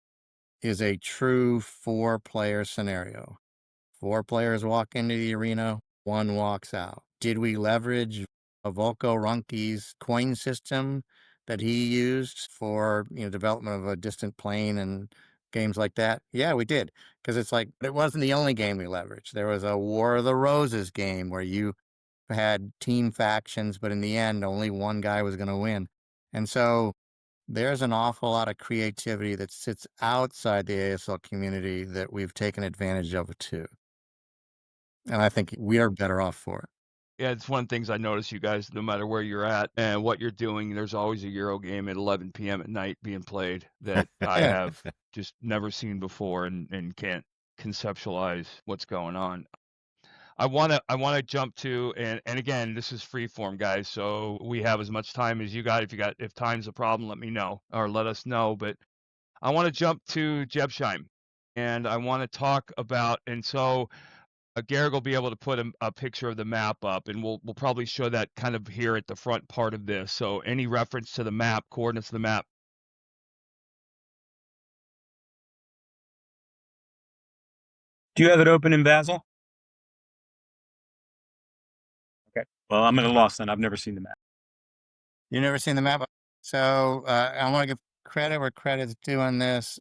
is a true 4-player scenario. 4 players walk into the arena, 1 walks out. Did we leverage a Volko Ruhnke's coin system that he used for, development of a distant plane and games like that? Yeah, we did. Because it's like, it wasn't the only game we leveraged. There was a War of the Roses game where you had team factions, but in the end, only one guy was going to win. And so there's an awful lot of creativity that sits outside the ASL community that we've taken advantage of too. And I think we are better off for it. Yeah, it's one of the things I notice, you guys, no matter where you're at and what you're doing, there's always a Euro game at 11 p.m. at night being played that I have just never seen before and can't conceptualize what's going on. I wanna jump to, and again, this is free form, guys, so we have as much time as you got. If time's a problem, let me know or let us know. But I want to jump to Jebsheim, and I want to talk about, and so Garrick will be able to put a picture of the map up, and we'll probably show that kind of here at the front part of this. So any reference to the map, coordinates of the map. Do you have it open in Basil? Okay. Well, I'm at a loss then. I've never seen the map. You never seen the map? So I want to give credit where credit's due on this.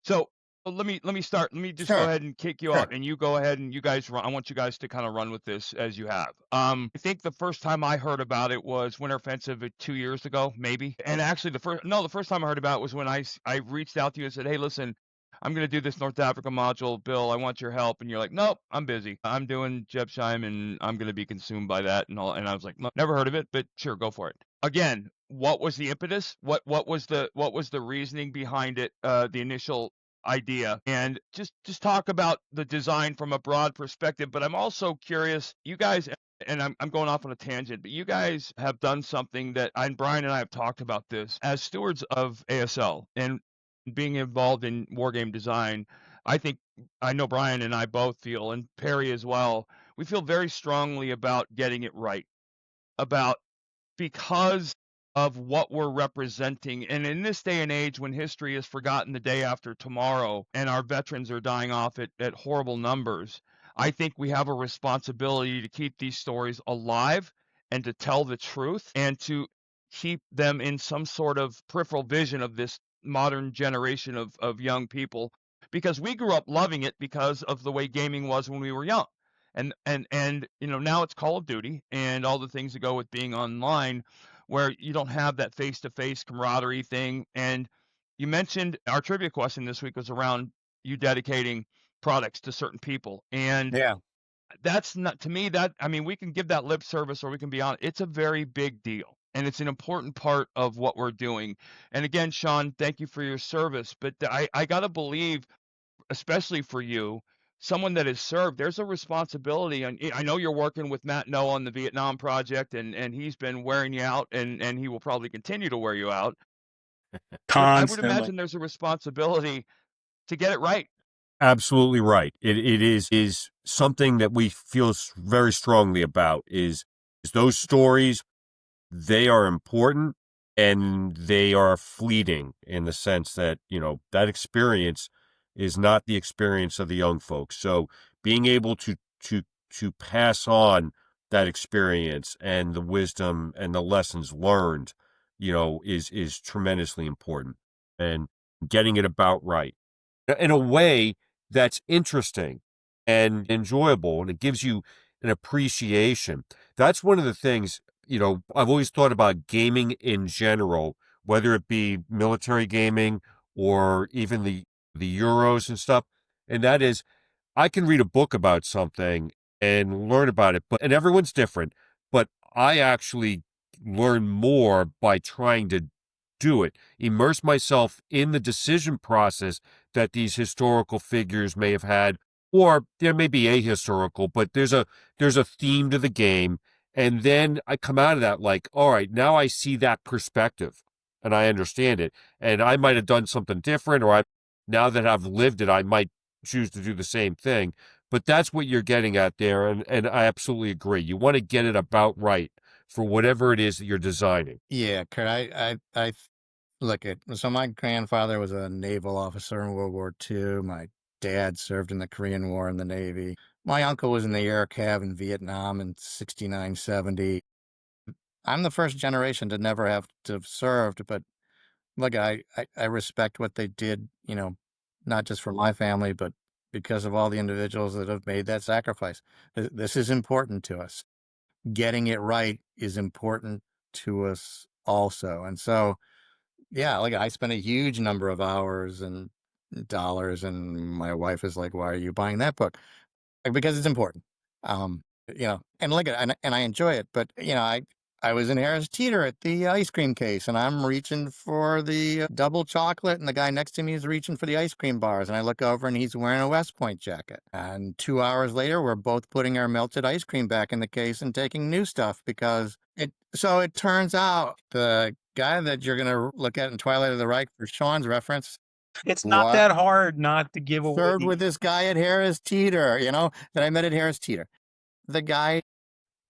So let me start. Let me just go Sure. ahead and kick you Sure. off, and you go ahead and you guys run. I want you guys to kind of run with this as you have. I think the first time I heard about it was Winter Offensive 2 years ago, maybe. And actually, the first time I heard about it was when I reached out to you and said, "Hey, listen, I'm going to do this North Africa module, Bill. I want your help." And you're like, "Nope, I'm busy. I'm doing Jebshime, and I'm going to be consumed by that." And all. And I was like, "Never heard of it, but sure, go for it." Again, what was the impetus? What was the reasoning behind it? The initial idea, and just talk about the design from a broad perspective. But I'm also curious, you guys, and I'm going off on a tangent, but you guys have done something that Brian and I have talked about this as stewards of ASL and being involved in wargame design. I know Brian and I both feel, and Perry as well, we feel very strongly about getting it right, about because of what we're representing. And in this day and age, when history is forgotten the day after tomorrow and our veterans are dying off at horrible numbers, I think we have a responsibility to keep these stories alive and to tell the truth and to keep them in some sort of peripheral vision of this modern generation of young people, because we grew up loving it because of the way gaming was when we were young. And now it's Call of Duty and all the things that go with being online. where you don't have that face-to-face camaraderie thing. And you mentioned our trivia question this week was around you dedicating products to certain people. And Yeah. that's not, to me, that, I mean, we can give that lip service or we can be honest. It's a very big deal. And it's an important part of what we're doing. And again, Sean, thank you for your service. But I got to believe, especially for you, someone that has served, there's a responsibility. And I know you're working with Matt Noah on the Vietnam project, and he's been wearing you out, and he will probably continue to wear you out. But I would Constantly. imagine there's a responsibility to get it right. Absolutely right. It is something that we feel very strongly about is those stories. They are important and they are fleeting in the sense that, that experience is not the experience of the young folks. So being able to pass on that experience and the wisdom and the lessons learned, is tremendously important, and getting it about right in a way that's interesting and enjoyable, and it gives you an appreciation. That's one of the things, I've always thought about gaming in general, whether it be military gaming or even the Euros and stuff. And that is, I can read a book about something and learn about it, and everyone's different, but I actually learn more by trying to do it, immerse myself in the decision process that these historical figures may have had, or there may be ahistorical, but there's a theme to the game. And then I come out of that like, all right, now I see that perspective and I understand it. And I might have done something different, or now that I've lived it, I might choose to do the same thing. But that's what you're getting at there. And I absolutely agree. You want to get it about right for whatever it is that you're designing. Yeah, Kurt, I look at, so my grandfather was a naval officer in World War II. My dad served in the Korean War in the Navy. My uncle was in the Air Cav in Vietnam in 69, 70. I'm the first generation to never have to have served, but look, I respect what they did, not just for my family, but because of all the individuals that have made that sacrifice. This is important to us. Getting it right is important to us also. And so, yeah, like I spent a huge number of hours and dollars, and my wife is like, "Why are you buying that book?" Like, because it's important. And look at, and I enjoy it, but I was in Harris Teeter at the ice cream case, and I'm reaching for the double chocolate, and the guy next to me is reaching for the ice cream bars, and I look over and he's wearing a West Point jacket. And 2 hours later, we're both putting our melted ice cream back in the case and taking new stuff because so it turns out the guy that you're going to look at in Twilight of the Reich, for Sean's reference, It's not what? that hard not to give away. Served with this guy at Harris Teeter, that I met at Harris Teeter. The guy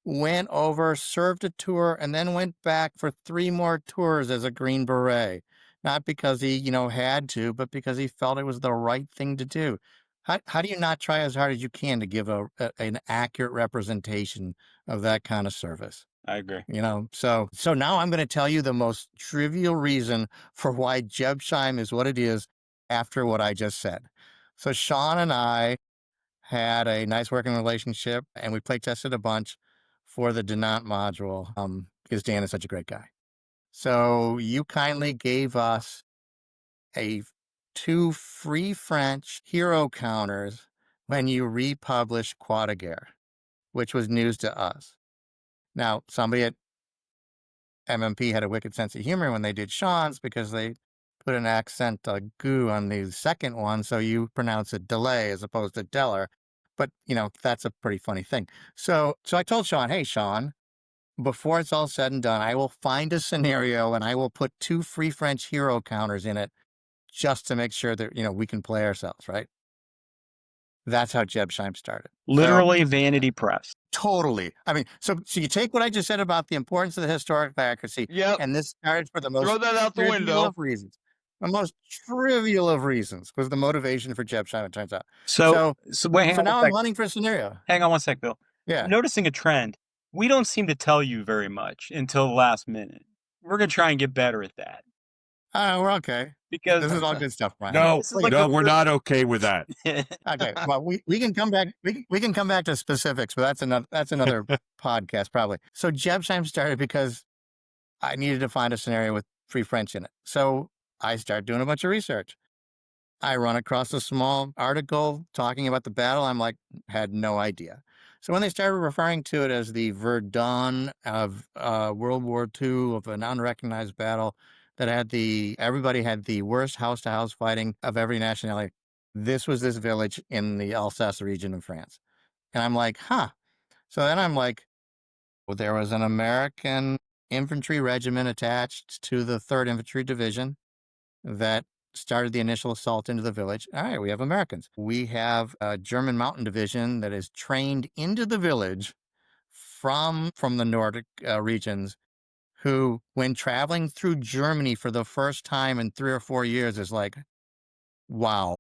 went over, served a tour, and then went back for 3 more tours as a Green Beret. Not because he, had to, but because he felt it was the right thing to do. How do you not try as hard as you can to give an accurate representation of that kind of service? I agree. So now I'm going to tell you the most trivial reason for why Jebsheim is what it is after what I just said. So Sean and I had a nice working relationship, and we play tested a bunch for the Dinant module because Dan is such a great guy. So you kindly gave us 2 free French hero counters when you republished Croix de Guerre, which was news to us. Now, somebody at MMP had a wicked sense of humor when they did Sean's because they put an accent goo on the second one, so you pronounce it delay as opposed to Deller. But, that's a pretty funny thing. So I told Sean, hey, Sean, before it's all said and done, I will find a scenario and I will put 2 free French hero counters in it just to make sure that, we can play ourselves, right? That's how Jebsheim started. Literally vanity press. Totally. I mean, so you take what I just said about the importance of the historical accuracy, and this started for the most Throw that out the trivial window. of reasons. The most trivial of reasons was the motivation for Jebsheim, it turns out. So wait, now I'm hunting for a scenario. Hang on one sec, Bill. Yeah. I'm noticing a trend. We don't seem to tell you very much until the last minute. We're going to try and get better at that. We're okay. Because this is all good stuff, Brian. No, we're not okay with that. Okay. Well, we can come back. We can come back to specifics, but that's another podcast probably. So Jebsheim started because I needed to find a scenario with Free French in it. So I started doing a bunch of research. I run across a small article talking about the battle. I'm like, had no idea. So when they started referring to it as the Verdun of World War II, of an unrecognized battle that everybody had the worst house-to-house fighting of every nationality, this was this village in the Alsace region of France. And I'm like, huh. So then I'm like, well, there was an American infantry regiment attached to the 3rd Infantry Division that started the initial assault into the village. All right, we have Americans. We have a German mountain division that is trained into the village from the Nordic regions, who, when traveling through Germany for the first time in 3 or 4 years, is like, wow,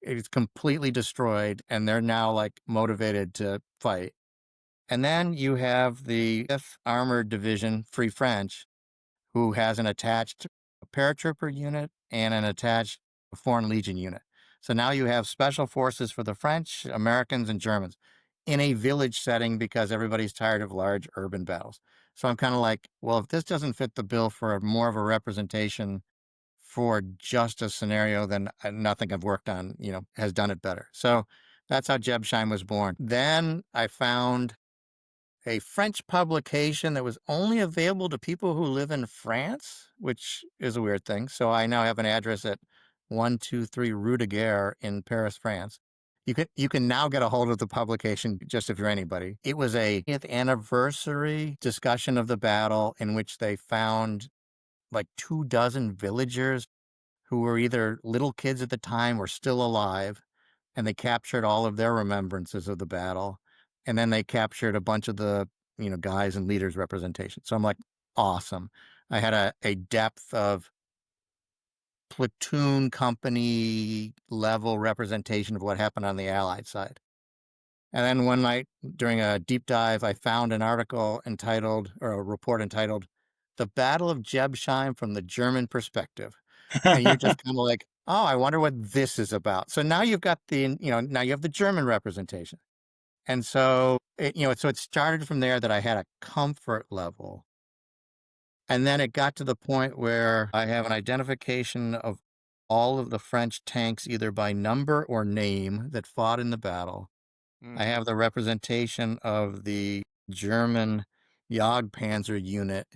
it's completely destroyed, and they're now like motivated to fight. And then you have the 5th Armored Division, Free French, who has an attached paratrooper unit and an attached Foreign Legion unit. So now you have special forces for the French, Americans, and Germans in a village setting because everybody's tired of large urban battles. So I'm kind of like, well, if this doesn't fit the bill for more of a representation for just a scenario, then nothing I've worked on, has done it better. So that's how Jebsheim was born. Then I found a French publication that was only available to people who live in France, which is a weird thing. So I now have an address at 123 Rue de Guerre in Paris, France. You can now get a hold of the publication just if you're anybody. It was a 10th anniversary discussion of the battle in which they found like 24 villagers who were either little kids at the time or still alive, and they captured all of their remembrances of the battle. And then they captured a bunch of the, guys and leaders representation. So I'm like, awesome. I had a depth of platoon company level representation of what happened on the Allied side. And then one night during a deep dive, I found an article entitled, or a report entitled, "The Battle of Jebsheim from the German Perspective." And you're just kind of like, oh, I wonder what this is about. So now you've got now you have the German representation. And so so it started from there that I had a comfort level. And then it got to the point where I have an identification of all of the French tanks, either by number or name, that fought in the battle. I have the representation of the German Jagdpanzer unit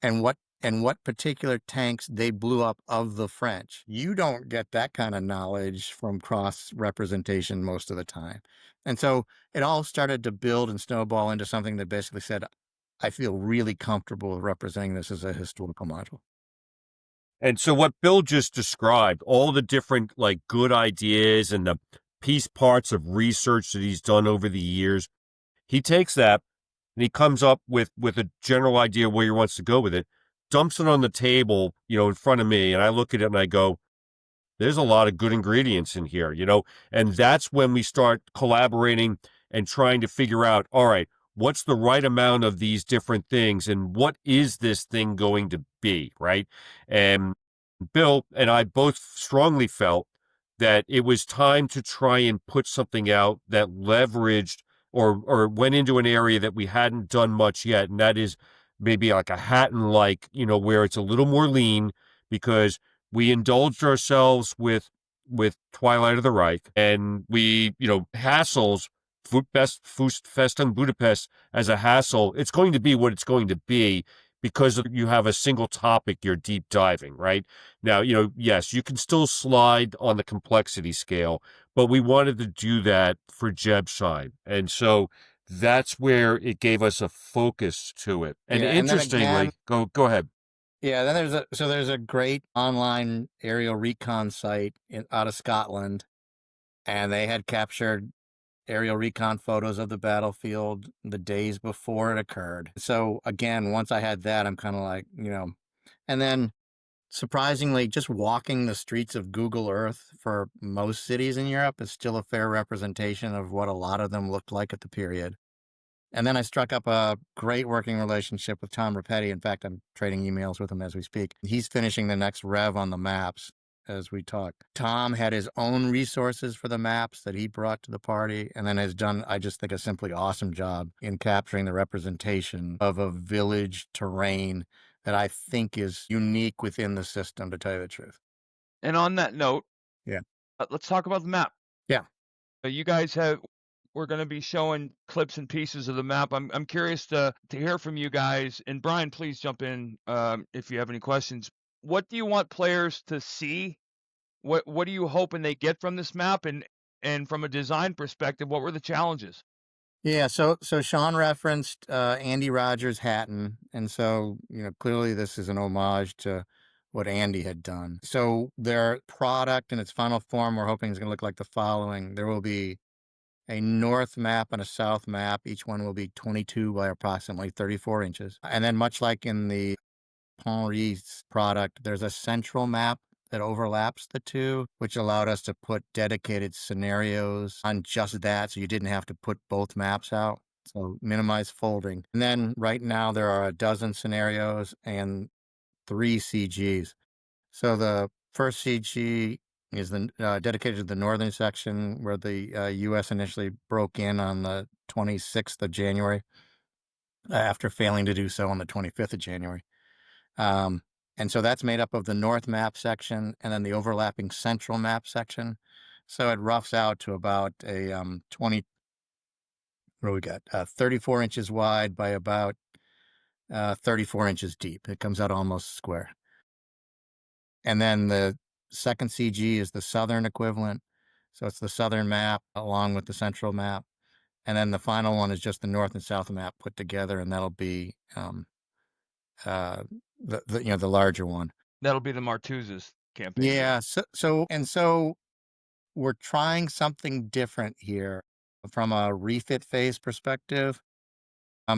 and what particular tanks they blew up of the French. You don't get that kind of knowledge from cross representation most of the time. And so it all started to build and snowball into something that basically said, I feel really comfortable with representing this as a historical module. And so what Bill just described, all the different like good ideas and the piece parts of research that he's done over the years, he takes that and he comes up with a general idea where he wants to go with it, dumps it on the table, in front of me, and I look at it and I go, there's a lot of good ingredients in here, and that's when we start collaborating and trying to figure out, all right, what's the right amount of these different things and what is this thing going to be, right? And Bill and I both strongly felt that it was time to try and put something out that leveraged or went into an area that we hadn't done much yet, and that is maybe like a Hatton-like, where it's a little more lean, because we indulged ourselves with Twilight of the Reich, and we, hassles, Festung Budapest as a hassle, it's going to be what it's going to be because you have a single topic you're deep diving, right? Now, yes, you can still slide on the complexity scale, but we wanted to do that for Jebshime. And so that's where it gave us a focus to it. And interestingly, go ahead. Yeah, then there's a great online aerial recon site out of Scotland, and they had captured aerial recon photos of the battlefield the days before it occurred. So again, once I had that, I'm kind of like, and then surprisingly, just walking the streets of Google Earth for most cities in Europe is still a fair representation of what a lot of them looked like at the period. And then I struck up a great working relationship with Tom Rapetti. In fact, I'm trading emails with him as we speak. He's finishing the next rev on the maps. as we talk. Tom had his own resources for the maps that he brought to the party, and then has done, I just think, a simply awesome job in capturing the representation of a village terrain that I think is unique within the system, to tell you the truth. And on that note, Yeah. Let's talk about the map. Yeah. You guys we're going to be showing clips and pieces of the map. I'm curious to hear from you guys. And Brian, please jump in if you have any questions. What do you want players to see? What are you hoping they get from this map? And from a design perspective, what were the challenges? Yeah, so Sean referenced Andy Rogers' Hatton, and so clearly this is an homage to what Andy had done. So their product in its final form, we're hoping is going to look like the following. There will be a north map and a south map. Each one will be 22 by approximately 34 inches. And then much like in the Henri's product, there's a central map that overlaps the two, which allowed us to put dedicated scenarios on just that, so you didn't have to put both maps out. So minimize folding. And then right now there are a dozen scenarios and 3 CGs. So the first CG is dedicated to the northern section where the U.S. initially broke in on the 26th of January after failing to do so on the 25th of January. And so that's made up of the north map section and then the overlapping central map section. So it roughs out to about a 34 inches wide by about 34 inches deep. It comes out almost square. And then the second CG is the southern equivalent. So it's the southern map along with the central map. And then the final one is just the north and south map put together, and that'll be the larger one. That'll be the Martuzes campaign. Yeah. So we're trying something different here from a refit phase perspective.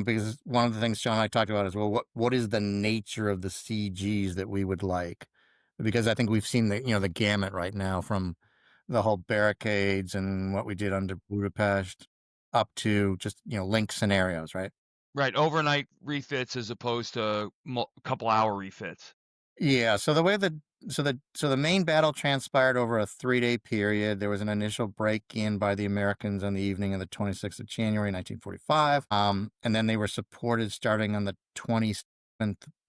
Because one of the things Sean and I talked about is, well, what is the nature of the CGs that we would like? Because I think we've seen the gamut right now, from the whole barricades and what we did under Budapest up to just link scenarios, right? Right, overnight refits as opposed to a couple hour refits. Yeah. So the way the main battle transpired over a 3-day period. There was an initial break-in by the Americans on the evening of the 26th of January, 1945. And then they were supported starting on the 27th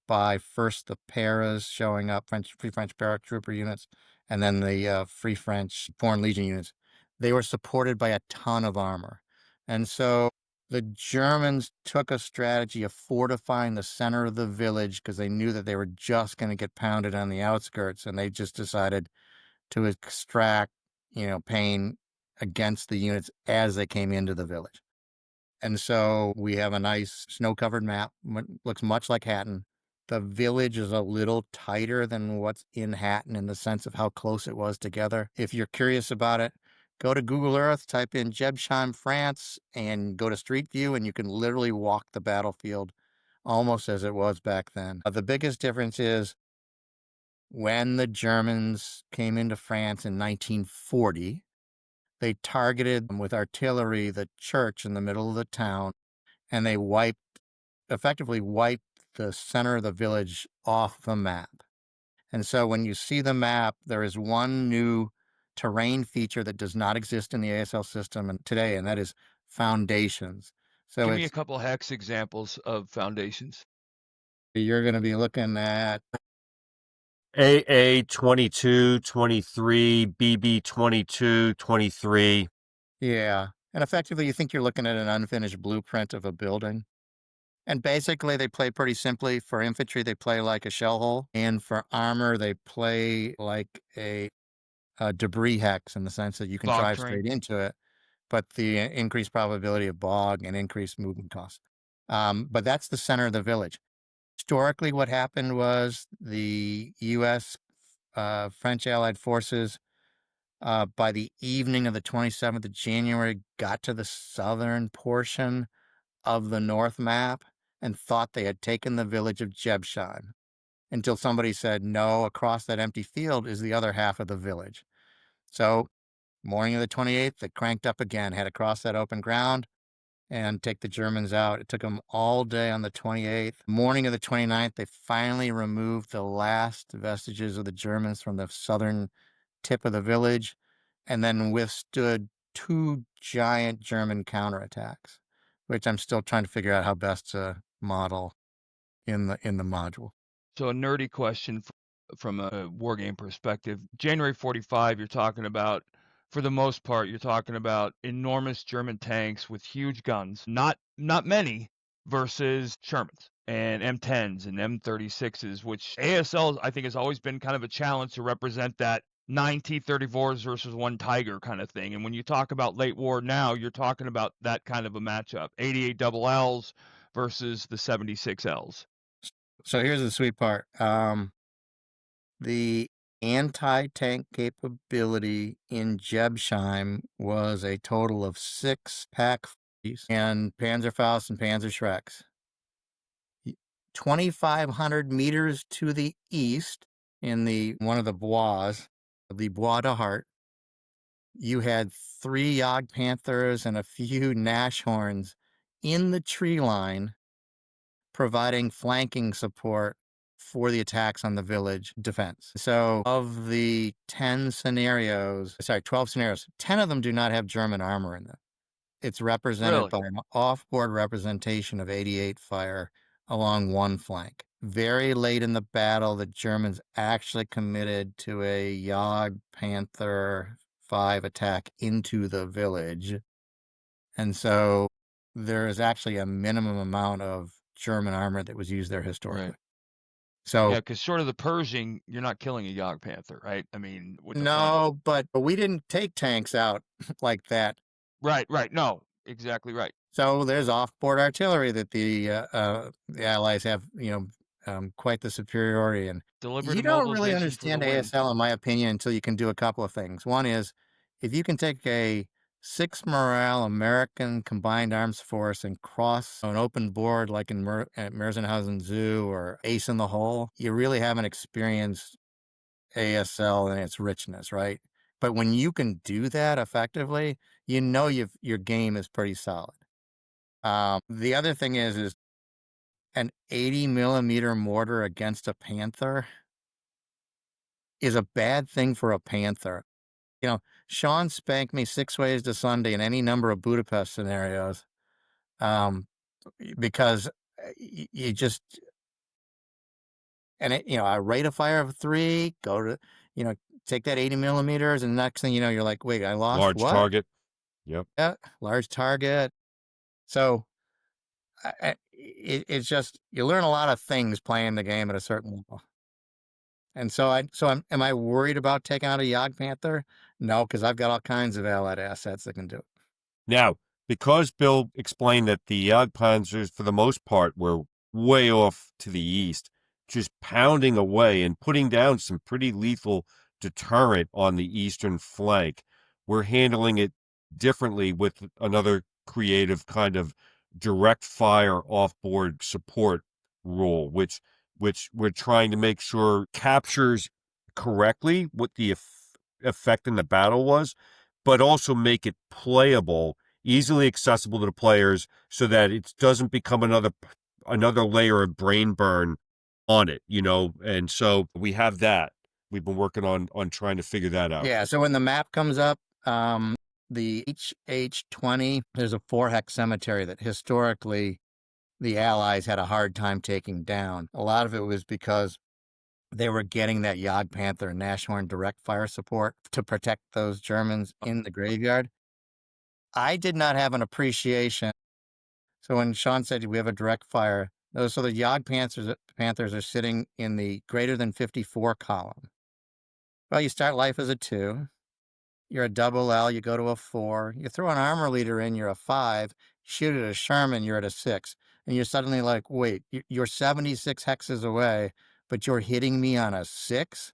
by first the Paras showing up, Free French paratrooper units, and then the Free French Foreign Legion units. They were supported by a ton of armor. And so the Germans took a strategy of fortifying the center of the village because they knew that they were just going to get pounded on the outskirts, and they just decided to extract, pain against the units as they came into the village. And so we have a nice snow-covered map, looks much like Hatton. The village is a little tighter than what's in Hatton in the sense of how close it was together. If you're curious about it, go to Google Earth, type in Jebsheim, France, and go to Street View, and you can literally walk the battlefield almost as it was back then. The biggest difference is when the Germans came into France in 1940, they targeted with artillery the church in the middle of the town, and they effectively wiped the center of the village off the map. And so when you see the map, there is one new terrain feature that does not exist in the ASL system today, and that is foundations. So give me a couple hex examples of foundations. You're going to be looking at AA 22, 23, BB 22, 23. Yeah. And effectively, you think you're looking at an unfinished blueprint of a building. And basically, they play pretty simply. For infantry, they play like a shell hole. And for armor, they play like a debris hex, in the sense that you can Bog drive terrain. straight into it, but the increased probability of bog and increased movement costs. But that's the center of the village. Historically, what happened was the U.S. French Allied forces, by the evening of the 27th of January, got to the southern portion of the north map and thought they had taken the village of Jebsheim, until somebody said, no, across that empty field is the other half of the village. So morning of the 28th, they cranked up again, had to cross that open ground, and take the Germans out. It took them all day on the 28th. Morning of the 29th, they finally removed the last vestiges of the Germans from the southern tip of the village, and then withstood 2 giant German counterattacks, which I'm still trying to figure out how best to model in the module. So a nerdy question from a wargame perspective. January 45, you're talking about, for the most part, you're talking about enormous German tanks with huge guns, not many, versus Shermans and M10s and M36s, which ASL, I think, has always been kind of a challenge to represent that 9 T-34s versus 1 Tiger kind of thing. And when you talk about late war now, you're talking about that kind of a matchup, 88 double Ls versus the 76Ls. So here's the sweet part. The anti-tank capability in Jebsheim was a total of 6 Pak and Panzerfaust and Panzerschrecks. 2,500 meters to the east, in one of the Bois, the Bois de Hart, you had 3 Jagd Panthers and a few Nashorns in the tree line, providing flanking support for the attacks on the village defense. So of the 12 scenarios, 10 of them do not have German armor in them. It's represented Really? by an off-board representation of 88 fire along one flank. Very late in the battle, the Germans actually committed to a Jagd Panther 5 attack into the village. And so there is actually a minimum amount of German armor that was used there historically. Right. So Yeah, because short of the Pershing, you're not killing a Jagd Panther, right? I mean, with the front. no, but we didn't take tanks out like that. Right. No, exactly right. So there's off-board artillery that the Allies have, quite the superiority in. Deliberate You don't really immobilization for the understand win. ASL, in my opinion, until you can do a couple of things. One is, if you can take a 6 morale American combined arms force and cross an open board like in at Merzenhausen Zoo or Ace in the Hole, you really haven't experienced ASL and its richness, right? But when you can do that effectively, your game is pretty solid. The other thing is an 80 millimeter mortar against a Panther is a bad thing for a Panther. Sean spanked me 6 ways to Sunday in any number of Budapest scenarios, because you just, and a rate of fire of 3, go to, take that 80 millimeters, and next thing you know, you're like, wait, I lost Large what? target. Yep. Yeah, large target. So it's just, you learn a lot of things playing the game at a certain level. And so am I worried about taking out a Jagd Panther? No, because I've got all kinds of allied assets that can do it. Now, because Bill explained that the Jagdpanzers, for the most part, were way off to the east, just pounding away and putting down some pretty lethal deterrent on the eastern flank, we're handling it differently with another creative kind of direct fire off-board support rule, which we're trying to make sure captures correctly what the effect in the battle was, but also make it playable, easily accessible to the players, so that it doesn't become another layer of brain burn on it, And so we have that. We've been working on trying to figure that out. Yeah. So when the map comes up, the HH20, there's a 4-hex cemetery that historically the Allies had a hard time taking down. A lot of it was because they were getting that Jagd Panther and Nashorn direct fire support to protect those Germans in the graveyard. I did not have an appreciation. So when Sean said we have a direct fire, the Jagd Panthers are sitting in the greater than 54 column. Well, you start life as a 2. You're a double L, you go to a 4. You throw an armor leader in, you're a 5. Shoot at a Sherman, you're at a 6. And you're suddenly like, wait, you're 76 hexes away, but you're hitting me on a 6?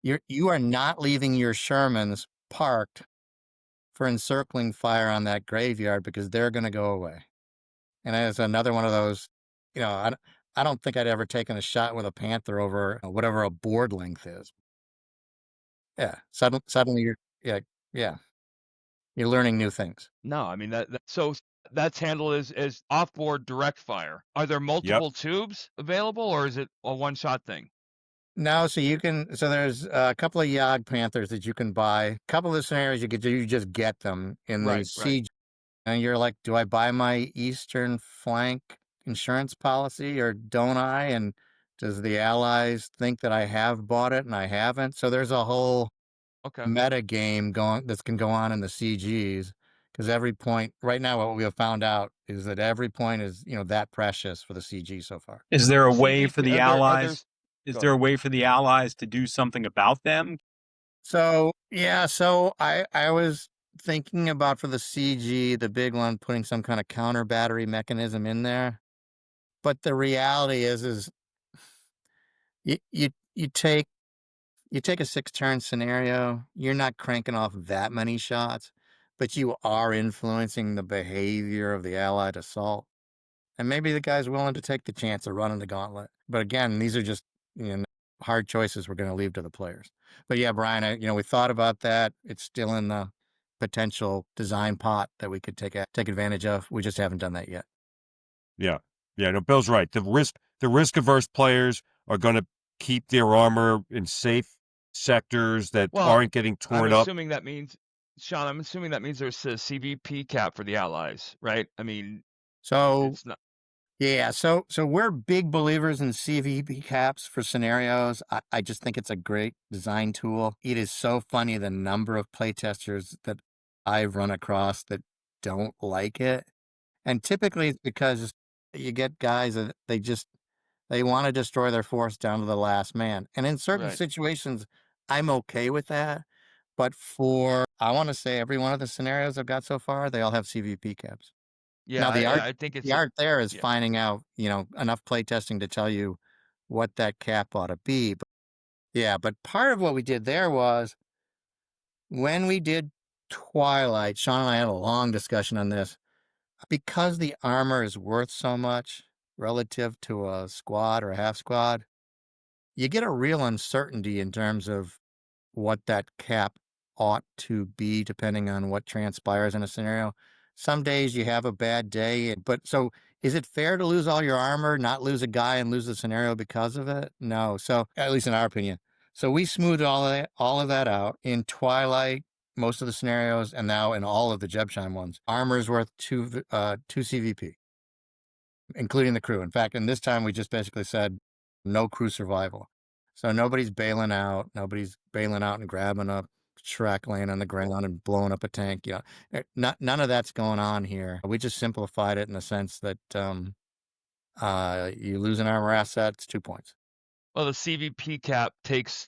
You are not leaving your Shermans parked for encircling fire on that graveyard, because they're going to go away. And it's another one of those, I don't think I'd ever taken a shot with a Panther over whatever a board length is. Yeah, suddenly you're, yeah, you're learning new things. No, I mean so That's handled as offboard direct fire. Are there multiple tubes available, or is it a one-shot thing? No, so there's a couple of Yog Panthers that you can buy. A couple of the scenarios you could do, you just get them in the Right. siege. And you're like, do I buy my Eastern Flank insurance policy or don't I? And does the Allies think that I have bought it and I haven't? So there's a whole Okay. meta game that can go on in the CGs, because every point right now, what we have found out is that every point is that precious for the CG so far. Is there a The way CVP for the are there Allies? Is go there a ahead. way for the Allies to do something about them? So I was thinking about, for the CG, the big one, putting some kind of counter battery mechanism in there. But the reality is you take a 6-turn scenario, you're not cranking off that many shots, but you are influencing the behavior of the Allied assault. And maybe the guy's willing to take the chance of running the gauntlet. But again, these are just hard choices we're going to leave to the players. But yeah, Brian, we thought about that. It's still in the potential design pot that we could take advantage of. We just haven't done that yet. Yeah. No, Bill's right. The risk averse players are going to keep their armor in safe sectors that aren't getting torn up. Assuming that means, Sean, I'm assuming that means there's a CVP cap for the Allies, right? I mean, so it's not. Yeah, so we're big believers in CVP caps for scenarios. I just think it's a great design tool. It is so funny the number of playtesters that I've run across that don't like it. And typically it's because you get guys that they want to destroy their force down to the last man. And in certain situations, I'm okay with that. But I want to say every one of the scenarios I've got so far, they all have CVP caps. Yeah, Now, I think it's the art there is yeah. finding out, enough playtesting to tell you what that cap ought to be. But part of what we did there was, when we did Twilight, Sean and I had a long discussion on this. Because the armor is worth so much relative to a squad or a half squad, you get a real uncertainty in terms of what that cap ought to be, depending on what transpires in a scenario. Some days you have a bad day, but so is it fair to lose all your armor, not lose a guy, and lose the scenario because of it? No. So, at least in our opinion. So we smoothed all of that out in Twilight, most of the scenarios, and now in all of the Jebsheim ones. Armor is worth 2 CVP, including the crew. In fact, in this time we just basically said no crew survival. So nobody's bailing out. Nobody's bailing out and grabbing a Shrek, laying on the ground and blowing up a tank. None of that's going on here. We just simplified it in the sense that you lose an armor asset, it's 2 points. Well, the CVP cap takes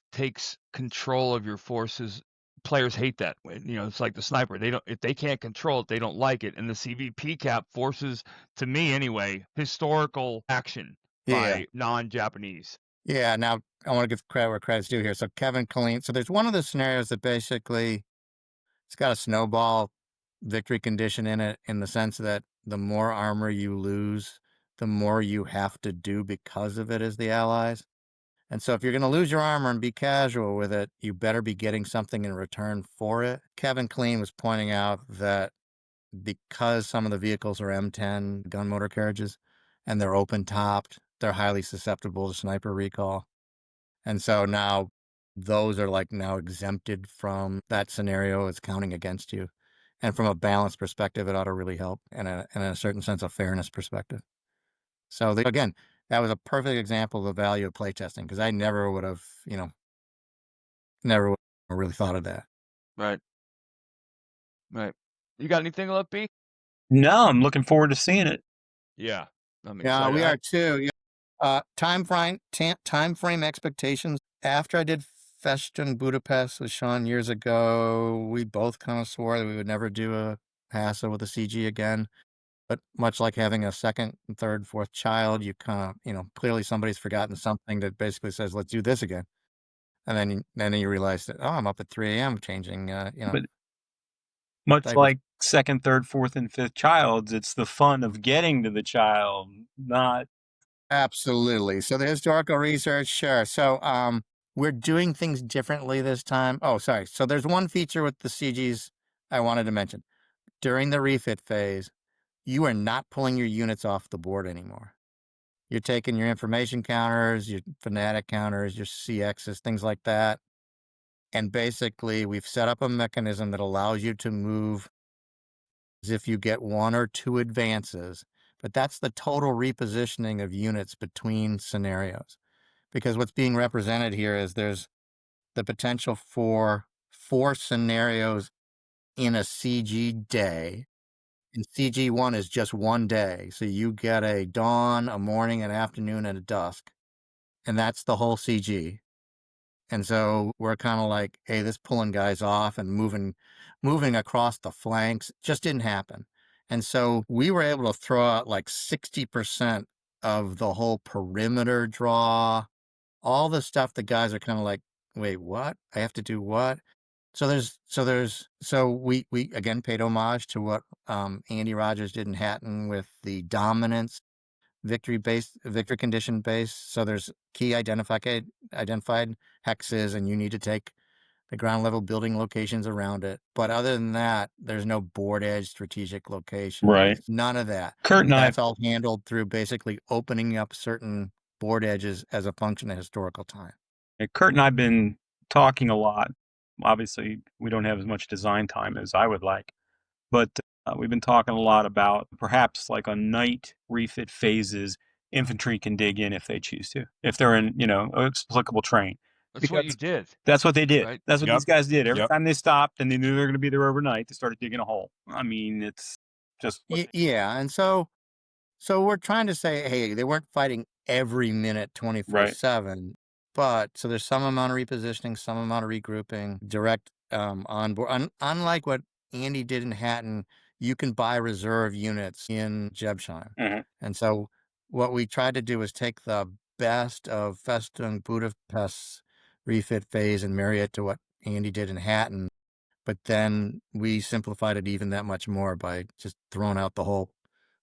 control of your forces. Players hate that. It's like the sniper. If they can't control it, they don't like it. And the CVP cap forces, to me anyway, historical action by non-Japanese. Yeah, now I want to give credit where credit's due here. So Kevin Colleen, so there's one of the scenarios that basically it's got a snowball victory condition in it, in the sense that the more armor you lose, the more you have to do because of it as the Allies. And so if you're going to lose your armor and be casual with it, you better be getting something in return for it. Kevin Clean was pointing out that because some of the vehicles are M10 gun motor carriages and they're open topped, they're highly susceptible to sniper recall. And so now those are now exempted from that scenario as counting against you. And from a balance perspective, it ought to really help, and in a certain sense of fairness perspective. So again, that was a perfect example of the value of playtesting, because I never would have, really thought of that. Right. You got anything left, B? No, I'm looking forward to seeing it. Yeah, I'm excited. Yeah, we are too. Time frame expectations. After I did Festung Budapest with Sean years ago, we both kind of swore that we would never do a HASA with a CG again. But much like having a second, third, fourth child, you kind of, clearly somebody's forgotten something that basically says, let's do this again. And then you realize that, I'm up at 3 a.m. changing, But much like second, third, fourth, and fifth childs, it's the fun of getting to the child, not. Absolutely. So the historical research, sure. So we're doing things differently this time. Oh, sorry. So there's one feature with the CGs I wanted to mention. During the refit phase, you are not pulling your units off the board anymore. You're taking your information counters, your fanatic counters, your CXs, things like that. And basically, we've set up a mechanism that allows you to move as if you get 1 or 2 advances. But that's the total repositioning of units between scenarios. Because what's being represented here is there's the potential for 4 scenarios in a CG day. And CG1 is just 1 day. So you get a dawn, a morning, an afternoon, and a dusk. And that's the whole CG. And so we're kind of like, hey, this pulling guys off and moving across the flanks just didn't happen. And so we were able to throw out like 60% of the whole perimeter draw, all the stuff the guys are kind of like, wait, what? I have to do what? So we again paid homage to what Andy Rogers did in Hatton with the dominance victory condition base. So there's key identified hexes, and you need to take the ground level building locations around it. But other than that, there's no board edge strategic location. Right. None of that. Curt and That's all handled through basically opening up certain board edges as a function of historical time. Curt and I've been talking a lot. Obviously, we don't have as much design time as I would like, but we've been talking a lot about perhaps like on night refit phases, infantry can dig in if they choose to, if they're in, applicable terrain. That's what you did. That's what they did. Right? That's what Yep. these guys did. Every Yep. time they stopped and they knew they were going to be there overnight, they started digging a hole. I mean, it's just Yeah, and so we're trying to say, hey, they weren't fighting every minute 24/7, but so there's some amount of repositioning, some amount of regrouping, direct on board. Unlike what Andy did in Hatton, you can buy reserve units in Jebsheim. Mhm. And so what we tried to do was take the best of Festung Budapest refit phase and marry it to what Andy did in Hatton. But then we simplified it even that much more by just throwing out the whole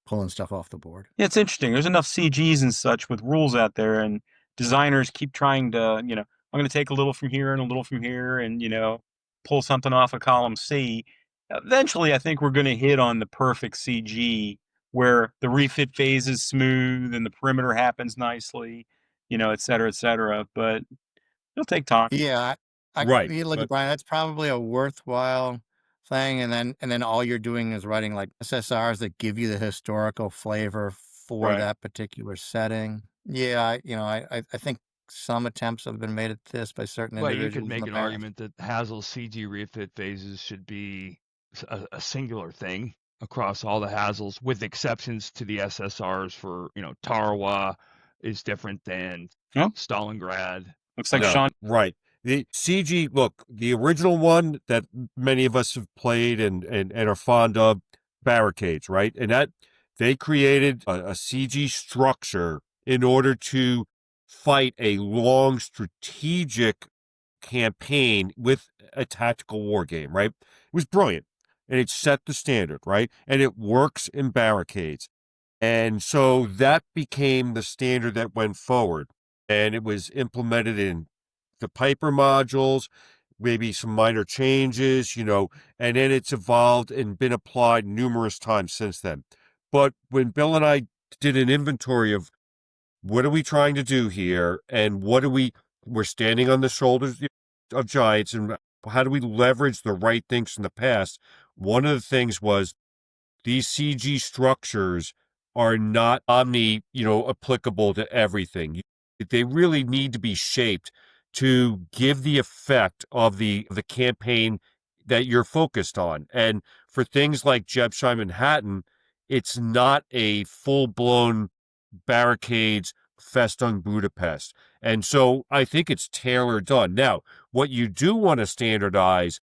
pulling stuff off the board. Yeah, it's interesting. There's enough CGs and such with rules out there, and designers keep trying to, I'm going to take a little from here and a little from here and, pull something off of column C. Eventually, I think we're going to hit on the perfect CG where the refit phase is smooth and the perimeter happens nicely, et cetera, et cetera. But it'll take time. Yeah, Right, you look at but- Brian. That's probably a worthwhile thing, and then all you're doing is writing like SSRs that give you the historical flavor for Right. that particular setting. Yeah, I think some attempts have been made at this by certain Well, individuals. you could in make the an past. argument that Hazel's CG refit phases should be a singular thing across all the Hazels, with exceptions to the SSRs for, Tarawa is different than Oh. Stalingrad. Looks like No, Sean. Right. The CG, look, the original one that many of us have played and are fond of, Barricades, right? And that they created a CG structure in order to fight a long strategic campaign with a tactical war game, right? It was brilliant. And it set the standard, right? And it works in Barricades. And so that became the standard that went forward. And it was implemented in the Piper modules, maybe some minor changes, and then it's evolved and been applied numerous times since then. But when Bill and I did an inventory of what are we trying to do here and we're standing on the shoulders of giants, and how do we leverage the right things from the past? One of the things was these CG structures are not applicable to everything. They really need to be shaped to give the effect of the campaign that you're focused on. And for things like Jebsheim and Hatton, it's not a full-blown Barricades Festung Budapest. And so I think it's tailored done. Now, what you do want to standardize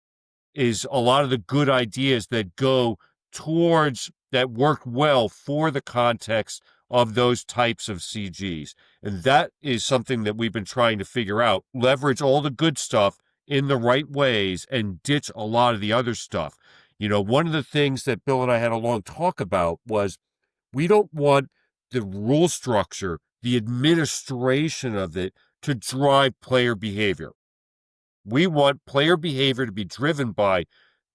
is a lot of the good ideas that go towards that work well for the context of those types of CGs. And that is something that we've been trying to figure out. Leverage all the good stuff in the right ways and ditch a lot of the other stuff. One of the things that Bill and I had a long talk about was we don't want the rule structure, the administration of it, to drive player behavior. We want player behavior to be driven by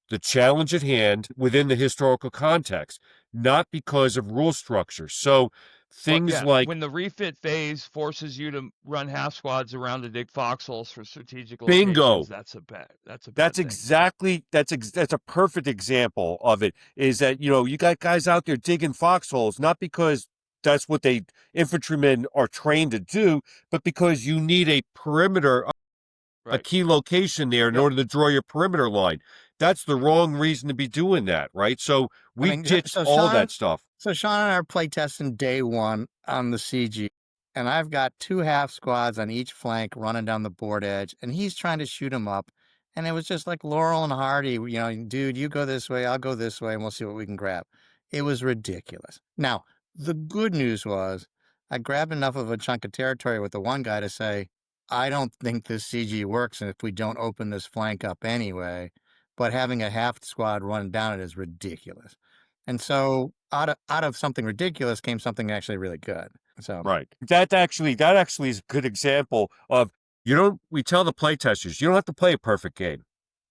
the challenge at hand within the historical context, not because of rule structure. So things like when the refit phase forces you to run half squads around to dig foxholes for strategic bingo. locations, that's a bad That's thing. exactly that's a perfect example of it. Is that you got guys out there digging foxholes not because that's what infantrymen are trained to do, but because you need a perimeter, a Right. key location there in Yep. order to draw your perimeter line. That's the wrong reason to be doing that, right? So we ditched all that stuff. So Sean and I are playtesting day one on the CG, and I've got 2 half squads on each flank running down the board edge, and he's trying to shoot him up. And it was just like Laurel and Hardy, dude, you go this way, I'll go this way, and we'll see what we can grab. It was ridiculous. Now, the good news was I grabbed enough of a chunk of territory with the one guy to say, I don't think this CG works, and if we don't open this flank up anyway, but having a half squad run down it is ridiculous. And so out of something ridiculous came something actually really good. So right. That actually is a good example of we tell the playtesters, you don't have to play a perfect game.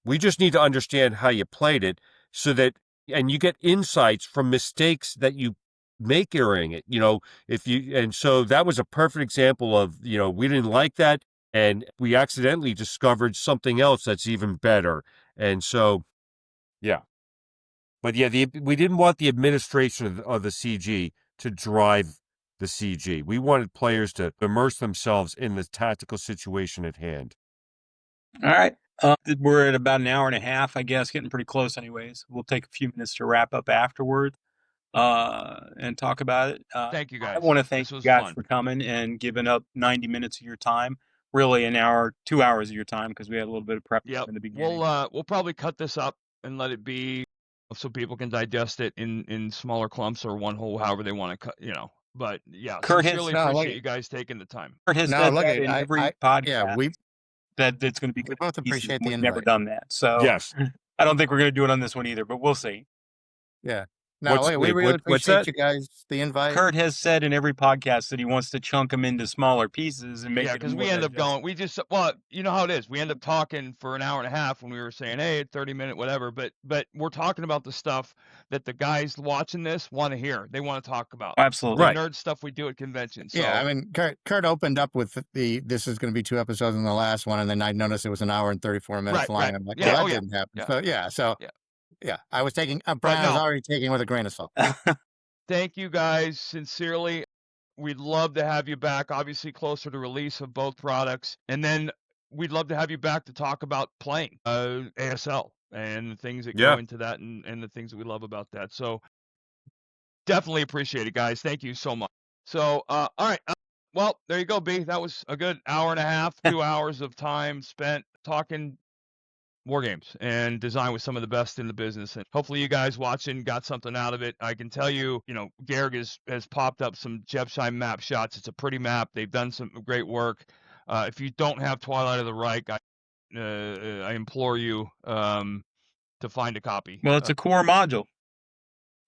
We just need to understand how you played it and you get insights from mistakes that you make during it. And so that was a perfect example of, we didn't like that and we accidentally discovered something else that's even better. And so, yeah. But yeah, we didn't want the administration of the CG to drive the CG. We wanted players to immerse themselves in the tactical situation at hand. All right. We're at about an hour and a half, I guess, getting pretty close anyways. We'll take a few minutes to wrap up afterward and talk about it. Thank you, guys. I want to thank you guys fun. for coming and giving up 90 minutes of your time. Really an hour, 2 hours of your time because we had a little bit of prep in the beginning. We'll probably cut this up and let it be so people can digest it in smaller clumps or one whole, however they want to cut, But yeah, Kurt sincerely appreciate you guys taking the time. Kurt has said that in every podcast that it's going to be good. We both appreciate the We've invite. never done that. So yes. I don't think we're going to do it on this one either, but we'll see. Yeah. No, we really appreciate you guys, the invite. Kurt has said in every podcast that he wants to chunk them into smaller pieces and make it. Yeah, because we end up going, you know how it is. We end up talking for an hour and a half when we were saying, hey, 30-minute, whatever. But we're talking about the stuff that the guys watching this want to hear. They want to talk about. Absolutely. The nerd stuff we do at conventions. So. Yeah, I mean, Kurt opened up with this is going to be 2 episodes in the last one, and then I noticed it was an hour and 34 minutes long. I'm like, that didn't happen. Yeah. So yeah, I was taking, Brian, I was already taking it with a grain of salt. Thank you guys, sincerely. We'd love to have you back, obviously closer to release of both products. And then we'd love to have you back to talk about playing ASL and the things that go into that and the things that we love about that. So definitely appreciate it, guys. Thank you so much. So, all right. Well, there you go, B. That was a good hour and a half, 2 hours of time spent talking war games and design with some of the best in the business. And hopefully you guys watching got something out of it. I can tell you, Garrick has popped up some Jebsheim map shots. It's a pretty map. They've done some great work. If you don't have Twilight of the Reich, I implore you to find a copy. Well, it's a core module.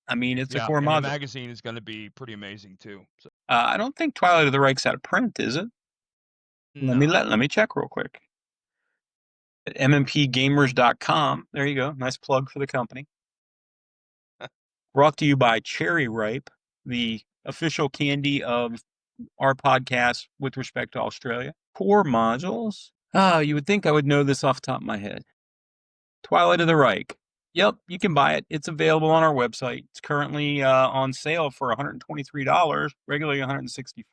I mean, it's a core module. The magazine is going to be pretty amazing too. So. I don't think Twilight of the Reich's out of print, is it? No. Let me check real quick. At mmpgamers.com. There you go. Nice plug for the company. Brought to you by Cherry Ripe, the official candy of our podcast with respect to Australia. Core modules. You would think I would know this off the top of my head. Twilight of the Reich. Yep, you can buy it. It's available on our website. It's currently on sale for $123, regularly $164.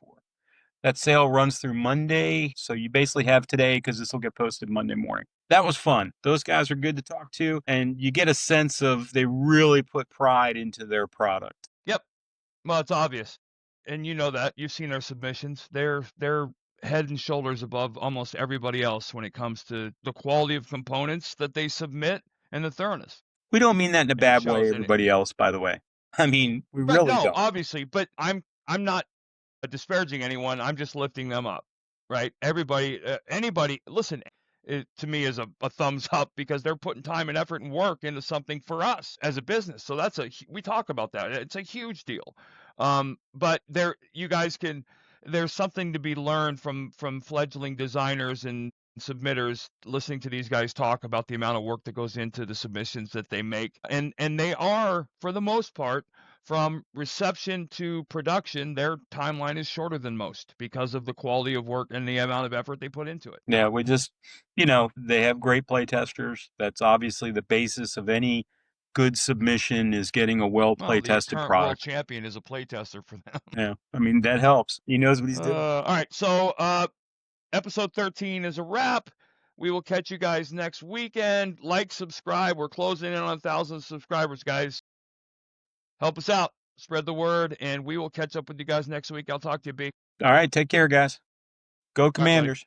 That sale runs through Monday, so you basically have today because this will get posted Monday morning. That was fun. Those guys are good to talk to, and you get a sense of they really put pride into their product. Yep. Well, it's obvious, and you know that. You've seen their submissions. They're head and shoulders above almost everybody else when it comes to the quality of components that they submit and the thoroughness. We don't mean that in a bad way, everybody else, by the way. I mean, we really don't. Obviously, but I'm not disparaging anyone. I'm just lifting them up, right? Everybody, anybody, listen, it, to me is a thumbs up because they're putting time and effort and work into something for us as a business. So we talk about that. It's a huge deal. But you guys there's something to be learned from fledgling designers and submitters listening to these guys talk about the amount of work that goes into the submissions that they make. And they are, for the most part, from reception to production, their timeline is shorter than most because of the quality of work and the amount of effort they put into it. Yeah, we just, they have great playtesters. That's obviously the basis of any good submission, is getting a well The play-tested current world product. champion is a playtester for them. Yeah, I mean, that helps. He knows what he's doing. All right, so episode 13 is a wrap. We will catch you guys next weekend. Like, subscribe. We're closing in on 1,000 subscribers, guys. Help us out. Spread the word, and we will catch up with you guys next week. I'll talk to you, B. All right, take care, guys. Go All right, buddy. Commanders.